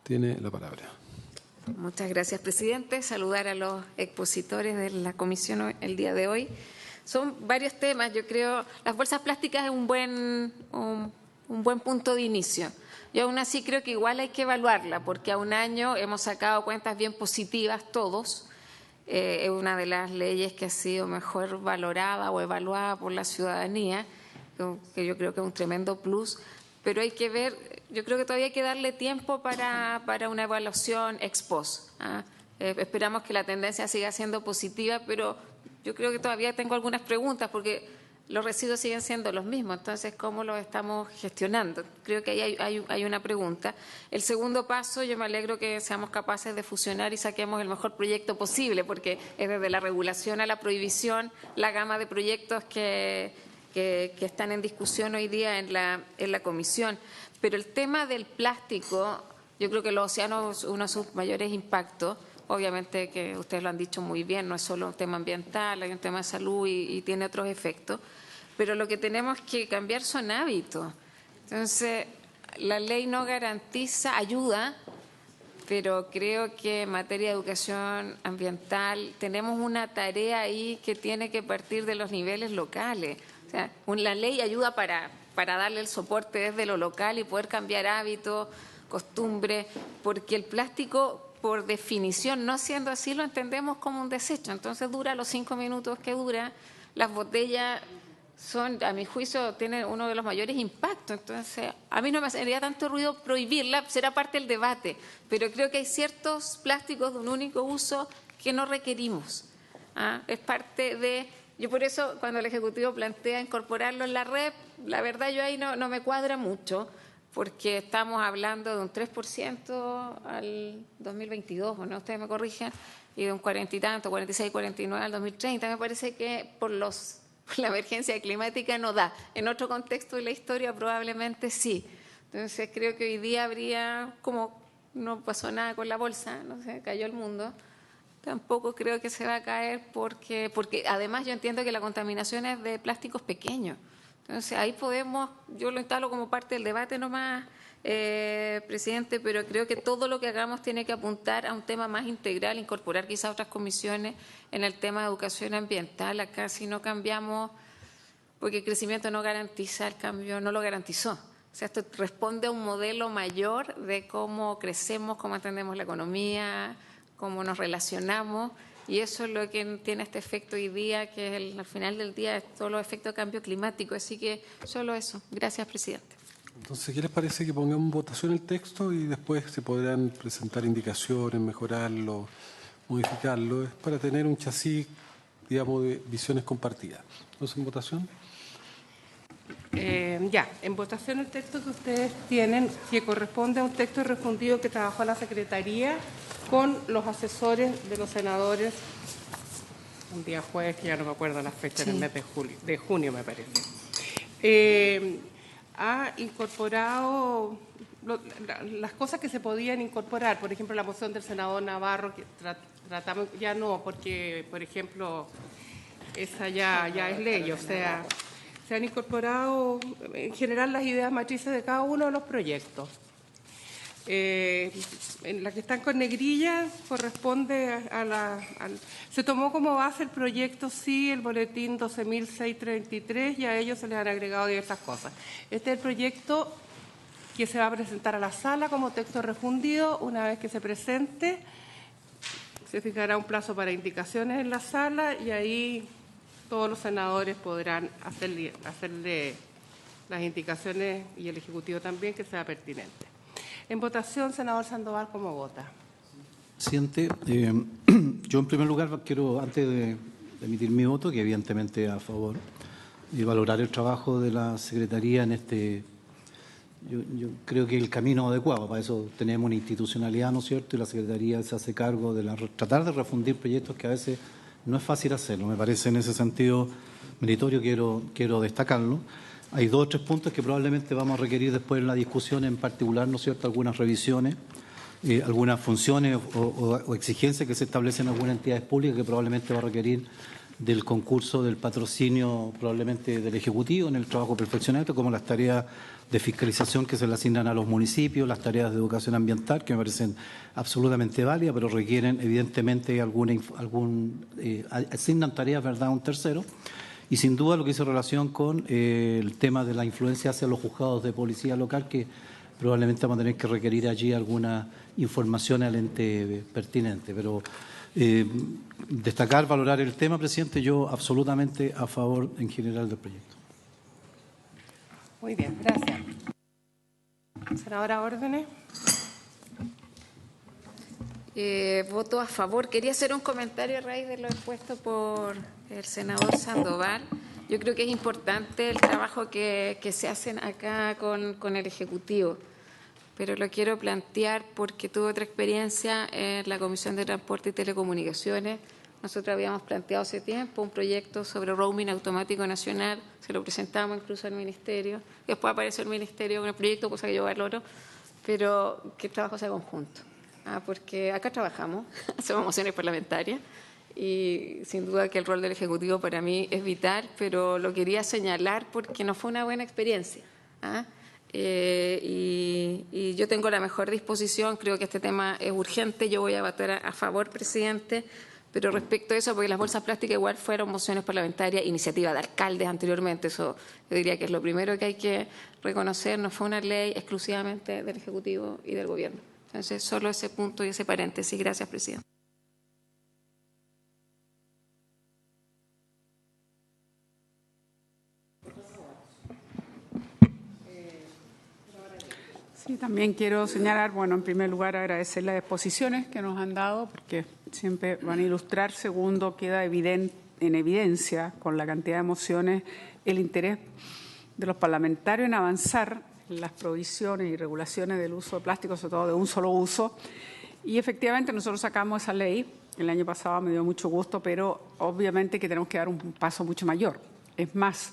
tiene la palabra. Muchas gracias, presidente. Saludar a los expositores de la comisión el día de hoy. Son varios temas. Yo creo las bolsas plásticas es un buen punto de inicio. Yo aún así creo que igual hay que evaluarla, porque a un año hemos sacado cuentas bien positivas todos. Es una de las leyes que ha sido mejor valorada o evaluada por la ciudadanía, que yo creo que es un tremendo plus. Pero hay que ver, yo creo que todavía hay que darle tiempo para una evaluación ex post. Esperamos que la tendencia siga siendo positiva, pero yo creo que todavía tengo algunas preguntas porque los residuos siguen siendo los mismos. Entonces, ¿cómo los estamos gestionando? Creo que ahí hay una pregunta. El segundo paso, yo me alegro que seamos capaces de fusionar y saquemos el mejor proyecto posible, porque es desde la regulación a la prohibición la gama de proyectos que están en discusión hoy día en la comisión. Pero el tema del plástico, yo creo que los océanos es uno de sus mayores impactos. Obviamente que ustedes lo han dicho muy bien, no es solo un tema ambiental, hay un tema de salud y tiene otros efectos. Pero lo que tenemos que cambiar son hábitos. Entonces, la ley no garantiza, ayuda, pero creo que en materia de educación ambiental tenemos una tarea ahí que tiene que partir de los niveles locales. O sea, la ley ayuda para darle el soporte desde lo local y poder cambiar hábitos, costumbres, porque el plástico, por definición, no siendo así, lo entendemos como un desecho. Entonces dura los 5 minutos que dura. Las botellas son, a mi juicio, tienen uno de los mayores impactos. Entonces, a mí no me haría tanto ruido prohibirla, será parte del debate, pero creo que hay ciertos plásticos de un único uso que no requerimos. Es parte de... Yo por eso, cuando el Ejecutivo plantea incorporarlo en la red, la verdad yo ahí no me cuadra mucho, porque estamos hablando de un 3% al 2022, ¿no? Ustedes me corrigen, y de un 40 y tanto, 46, 49 al 2030. Me parece que por la emergencia climática no da. En otro contexto de la historia probablemente sí. Entonces creo que hoy día habría, como no pasó nada con la bolsa, no sé, cayó el mundo, tampoco creo que se va a caer porque además yo entiendo que la contaminación es de plásticos pequeños. Entonces, ahí podemos, yo lo instalo como parte del debate nomás, presidente, pero creo que todo lo que hagamos tiene que apuntar a un tema más integral, incorporar quizás otras comisiones en el tema de educación ambiental. Acá si no cambiamos, porque el crecimiento no garantiza el cambio, no lo garantizó. O sea, esto responde a un modelo mayor de cómo crecemos, cómo entendemos la economía, cómo nos relacionamos. Y eso es lo que tiene este efecto hoy día, que al final del día es todos los efectos de cambio climático. Así que solo eso. Gracias, presidente. Entonces, ¿qué les parece que pongamos en votación el texto y después se podrán presentar indicaciones, mejorarlo, modificarlo? Es para tener un chasis, digamos, de visiones compartidas. Entonces, ¿en votación? En votación el texto que ustedes tienen, que corresponde a un texto refundido que trabajó la Secretaría con los asesores de los senadores un día jueves, que ya no me acuerdo la fecha, en el mes de junio me parece. Ha incorporado las cosas que se podían incorporar, por ejemplo, la moción del senador Navarro, que tratamos, ya no, porque, por ejemplo, esa ya es ley, o sea, se han incorporado en general las ideas matrices de cada uno de los proyectos. En la que están con negrilla corresponde se tomó como base el proyecto, sí, el boletín 12.633, y a ellos se les han agregado diversas cosas. Este es el proyecto que se va a presentar a la sala como texto refundido. Una vez que se presente, se fijará un plazo para indicaciones en la sala y ahí todos los senadores podrán hacerle las indicaciones, y el Ejecutivo también, que sea pertinente. En votación, senador Sandoval, ¿cómo vota? Presidente, yo en primer lugar quiero, antes de emitir mi voto, que evidentemente a favor, y valorar el trabajo de la Secretaría en este. Yo creo que el camino adecuado, para eso tenemos una institucionalidad, ¿no es cierto? Y la Secretaría se hace cargo de tratar de refundir proyectos que a veces no es fácil hacerlo. Me parece en ese sentido meritorio, quiero destacarlo. Hay 2 o 3 puntos que probablemente vamos a requerir después en la discusión, en particular, ¿no es cierto?, algunas revisiones, algunas funciones o exigencias que se establecen en algunas entidades públicas que probablemente va a requerir del concurso del patrocinio probablemente del Ejecutivo en el trabajo perfeccionado, como las tareas de fiscalización que se le asignan a los municipios, las tareas de educación ambiental, que me parecen absolutamente válidas, pero requieren evidentemente asignan tareas, ¿verdad?, a un tercero. Y sin duda lo que hizo relación con el tema de la influencia hacia los juzgados de policía local, que probablemente vamos a tener que requerir allí alguna información al ente pertinente. Pero destacar, valorar el tema, presidente, yo absolutamente a favor en general del proyecto. Muy bien, gracias. Senadora Órdenes. Voto a favor. Quería hacer un comentario a raíz de lo expuesto por el senador Sandoval. Yo creo que es importante el trabajo que se hacen acá con el Ejecutivo, pero lo quiero plantear porque tuve otra experiencia en la Comisión de Transporte y Telecomunicaciones. Nosotros habíamos planteado hace tiempo un proyecto sobre roaming automático nacional, se lo presentamos incluso al Ministerio, después apareció el Ministerio con el proyecto, cosa que yo valoro, pero que el trabajo sea conjunto. Porque acá trabajamos, hacemos mociones parlamentarias y sin duda que el rol del Ejecutivo para mí es vital, pero lo quería señalar porque no fue una buena experiencia. Y yo tengo la mejor disposición, creo que este tema es urgente, yo voy a votar a favor, presidente, pero respecto a eso, porque las bolsas plásticas igual fueron mociones parlamentarias, iniciativa de alcaldes anteriormente, eso yo diría que es lo primero que hay que reconocer, no fue una ley exclusivamente del Ejecutivo y del Gobierno. Entonces, solo ese punto y ese paréntesis. Gracias, presidente. Sí, también quiero señalar, bueno, en primer lugar agradecer las exposiciones que nos han dado, porque siempre van a ilustrar. Segundo, queda en evidencia, con la cantidad de mociones, el interés de los parlamentarios en avanzar en las provisiones y regulaciones del uso de plástico, sobre todo de un solo uso. Y efectivamente nosotros sacamos esa ley, el año pasado me dio mucho gusto, pero obviamente que tenemos que dar un paso mucho mayor. Es más,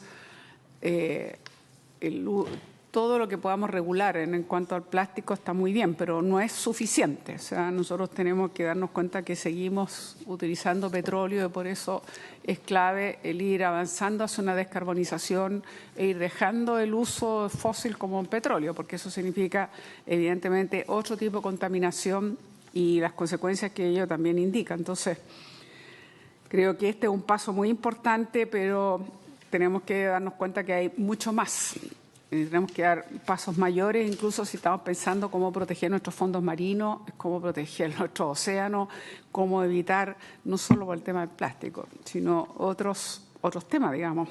todo lo que podamos regular en cuanto al plástico está muy bien, pero no es suficiente. O sea, nosotros tenemos que darnos cuenta que seguimos utilizando petróleo y por eso es clave el ir avanzando hacia una descarbonización e ir dejando el uso fósil como petróleo, porque eso significa evidentemente otro tipo de contaminación y las consecuencias que ello también indica. Entonces, creo que este es un paso muy importante, pero tenemos que darnos cuenta que hay mucho más. Tenemos que dar pasos mayores, incluso si estamos pensando cómo proteger nuestros fondos marinos, cómo proteger nuestros océanos, cómo evitar, no solo por el tema del plástico, sino otros temas, digamos.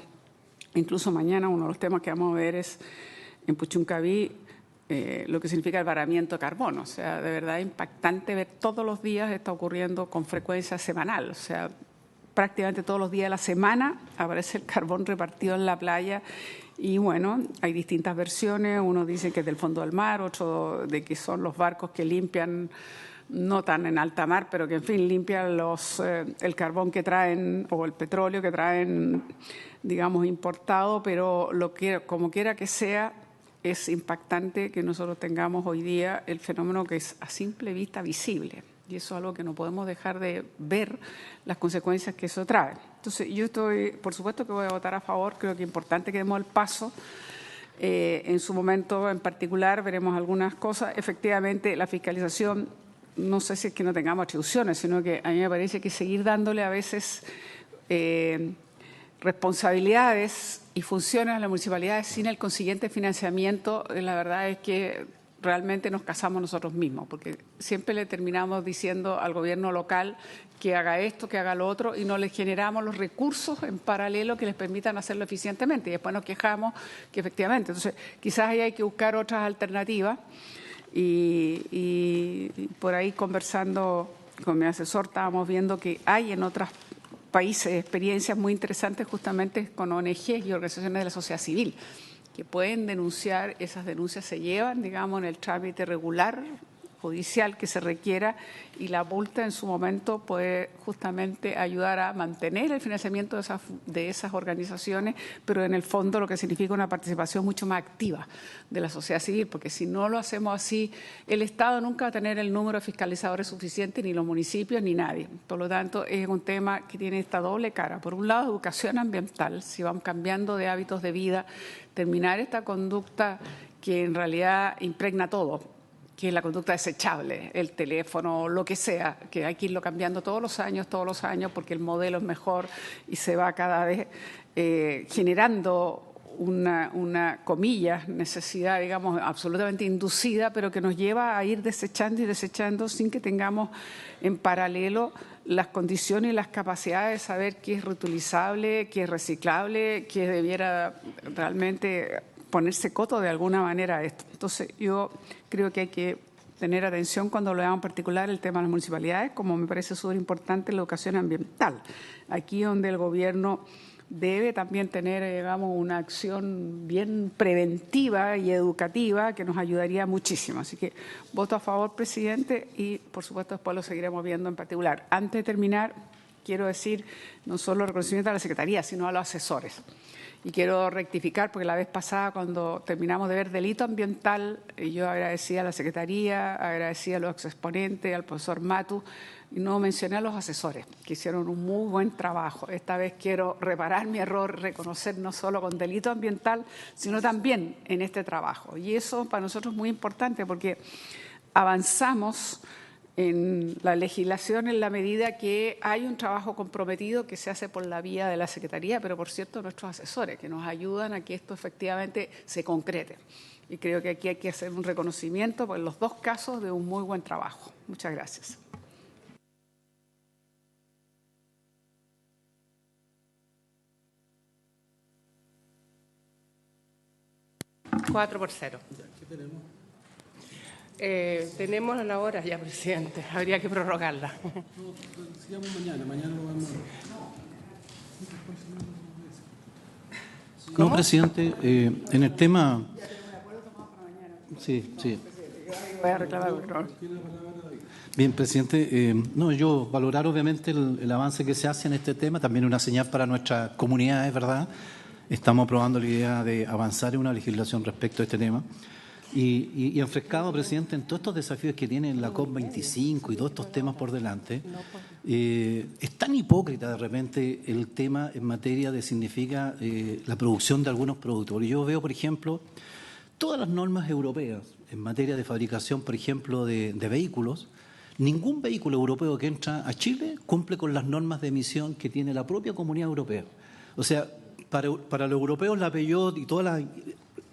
Incluso mañana uno de los temas que vamos a ver es en Puchuncaví lo que significa el varamiento de carbono. O sea, de verdad es impactante ver todos los días, está ocurriendo con frecuencia semanal. O sea, prácticamente todos los días de la semana aparece el carbón repartido en la playa. Y bueno, hay distintas versiones, uno dice que es del fondo del mar, otro de que son los barcos que limpian, no tan en alta mar, pero que en fin limpian el carbón que traen o el petróleo que traen, digamos, importado, pero como quiera que sea, es impactante que nosotros tengamos hoy día el fenómeno que es a simple vista visible. Y eso es algo que no podemos dejar de ver las consecuencias que eso trae. Entonces, yo por supuesto que voy a votar a favor, creo que es importante que demos el paso. En su momento en particular veremos algunas cosas. Efectivamente, la fiscalización, no sé si es que no tengamos atribuciones, sino que a mí me parece que seguir dándole a veces responsabilidades y funciones a las municipalidades sin el consiguiente financiamiento, la verdad es que realmente nos casamos nosotros mismos, porque siempre le terminamos diciendo al gobierno local que haga esto, que haga lo otro, y no les generamos los recursos en paralelo que les permitan hacerlo eficientemente. Y después nos quejamos que efectivamente. Entonces, quizás ahí hay que buscar otras alternativas y por ahí conversando con mi asesor estábamos viendo que hay en otros países experiencias muy interesantes justamente con ONGs y organizaciones de la sociedad civil que pueden denunciar, esas denuncias se llevan, digamos, en el trámite regular judicial que se requiera y la multa en su momento puede justamente ayudar a mantener el financiamiento de esas organizaciones, pero en el fondo lo que significa una participación mucho más activa de la sociedad civil, porque si no lo hacemos así, el Estado nunca va a tener el número de fiscalizadores suficiente, ni los municipios, ni nadie. Por lo tanto, es un tema que tiene esta doble cara. Por un lado, educación ambiental, si vamos cambiando de hábitos de vida, terminar esta conducta que en realidad impregna todo, que es la conducta desechable, el teléfono, lo que sea, que hay que irlo cambiando todos los años, porque el modelo es mejor y se va cada vez generando una comillas, necesidad, digamos, absolutamente inducida, pero que nos lleva a ir desechando y desechando sin que tengamos en paralelo las condiciones y las capacidades de saber qué es reutilizable, qué es reciclable, qué debiera realmente ponerse coto de alguna manera a esto. Entonces, yo creo que hay que tener atención cuando lo veamos en particular el tema de las municipalidades, como me parece súper importante la educación ambiental. Aquí donde el gobierno debe también tener, digamos, una acción bien preventiva y educativa que nos ayudaría muchísimo. Así que voto a favor, presidente, y por supuesto después lo seguiremos viendo en particular. Antes de terminar, quiero decir no solo el reconocimiento a la Secretaría, sino a los asesores. Y quiero rectificar, porque la vez pasada, cuando terminamos de ver delito ambiental, yo agradecía a la Secretaría, agradecía a los exponentes, al profesor Matu, y no mencioné a los asesores, que hicieron un muy buen trabajo. Esta vez quiero reparar mi error, reconocer no solo con delito ambiental, sino también en este trabajo. Y eso para nosotros es muy importante, porque avanzamos en la legislación en la medida que hay un trabajo comprometido que se hace por la vía de la Secretaría, pero por cierto nuestros asesores que nos ayudan a que esto efectivamente se concrete. Y creo que aquí hay que hacer un reconocimiento por los dos casos de un muy buen trabajo. Muchas gracias. Cuatro por 0. ¿Qué tenemos? Tenemos la hora ya, presidente. Habría que prorrogarla. No, sigamos mañana lo vamos a... No, presidente, en el tema... Sí. Voy a reclamar. Bien, presidente. No, yo valorar obviamente el avance que se hace en este tema, también una señal para nuestra comunidad, es verdad. Estamos aprobando la idea de avanzar en una legislación respecto a este tema. Y enfrescado, presidente, en todos estos desafíos que tiene la COP25 y todos estos temas por delante, es tan hipócrita de repente el tema en materia de significa la producción de algunos productos. Porque yo veo, por ejemplo, todas las normas europeas en materia de fabricación, por ejemplo, de vehículos. Ningún vehículo europeo que entra a Chile cumple con las normas de emisión que tiene la propia Comunidad Europea. O sea, para los europeos la Peugeot y todas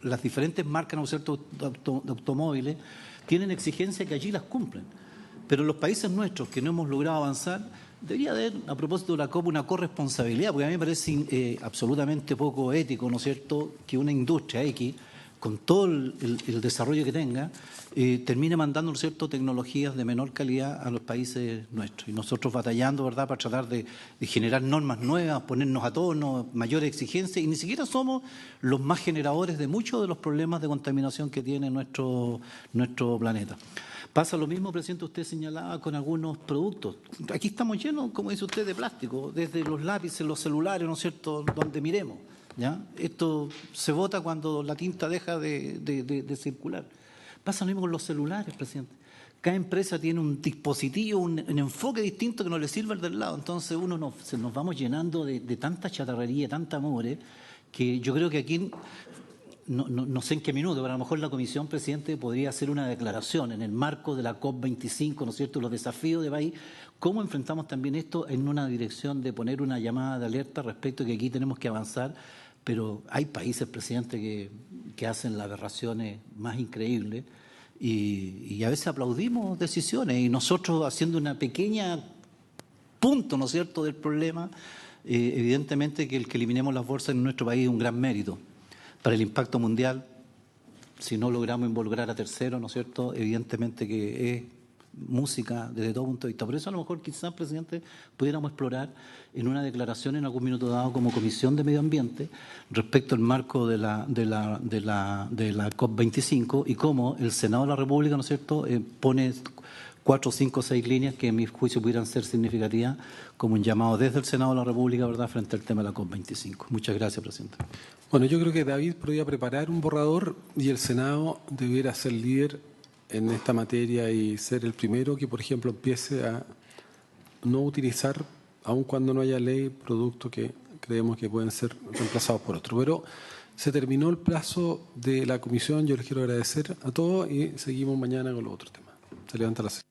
las diferentes marcas, ¿no es cierto?, de automóviles, tienen exigencias que allí las cumplen. Pero en los países nuestros que no hemos logrado avanzar, debería haber, a propósito de la COP, una corresponsabilidad, porque a mí me parece absolutamente poco ético, ¿no es cierto?, que una industria X, con todo el desarrollo que tenga, termine mandando, ¿no es cierto?, tecnologías de menor calidad a los países nuestros. Y nosotros batallando, ¿verdad?, para tratar de generar normas nuevas, ponernos a tono, mayores exigencias, y ni siquiera somos los más generadores de muchos de los problemas de contaminación que tiene nuestro planeta. Pasa lo mismo, presidente, usted señalaba con algunos productos. Aquí estamos llenos, como dice usted, de plástico, desde los lápices, los celulares, ¿no es cierto?, donde miremos. ¿Ya? Esto se bota cuando la tinta deja de circular. Pasa lo mismo con los celulares, presidente. Cada empresa tiene un dispositivo, un enfoque distinto que no le sirve al del lado. Entonces nos vamos llenando de tanta chatarrería, tanta mugre, que yo creo que aquí, no sé en qué minuto, pero a lo mejor la comisión, presidente, podría hacer una declaración en el marco de la COP25, ¿no es cierto?, los desafíos de país. ¿Cómo enfrentamos también esto en una dirección de poner una llamada de alerta respecto a que aquí tenemos que avanzar? Pero hay países, presidente, que hacen las aberraciones más increíbles y a veces aplaudimos decisiones y nosotros haciendo una pequeña punto, ¿no es cierto?, del problema, evidentemente que el que eliminemos las bolsas en nuestro país es un gran mérito. Para el impacto mundial, si no logramos involucrar a terceros, ¿no es cierto?, evidentemente que es música desde todo punto de vista. Por eso a lo mejor quizás, presidente, pudiéramos explorar en una declaración en algún minuto dado como Comisión de Medio Ambiente respecto al marco de la COP25 y cómo el Senado de la República, ¿no es cierto?, pone 4, 5, 6 líneas que en mi juicio pudieran ser significativas como un llamado desde el Senado de la República, ¿verdad?, frente al tema de la COP25. Muchas gracias, presidente. Bueno, yo creo que David podría preparar un borrador y el Senado debiera ser líder en esta materia y ser el primero que, por ejemplo, empiece a no utilizar, aun cuando no haya ley, productos que creemos que pueden ser reemplazados por otros. Pero se terminó el plazo de la comisión. Yo les quiero agradecer a todos y seguimos mañana con los otros temas. Se levanta la sesión.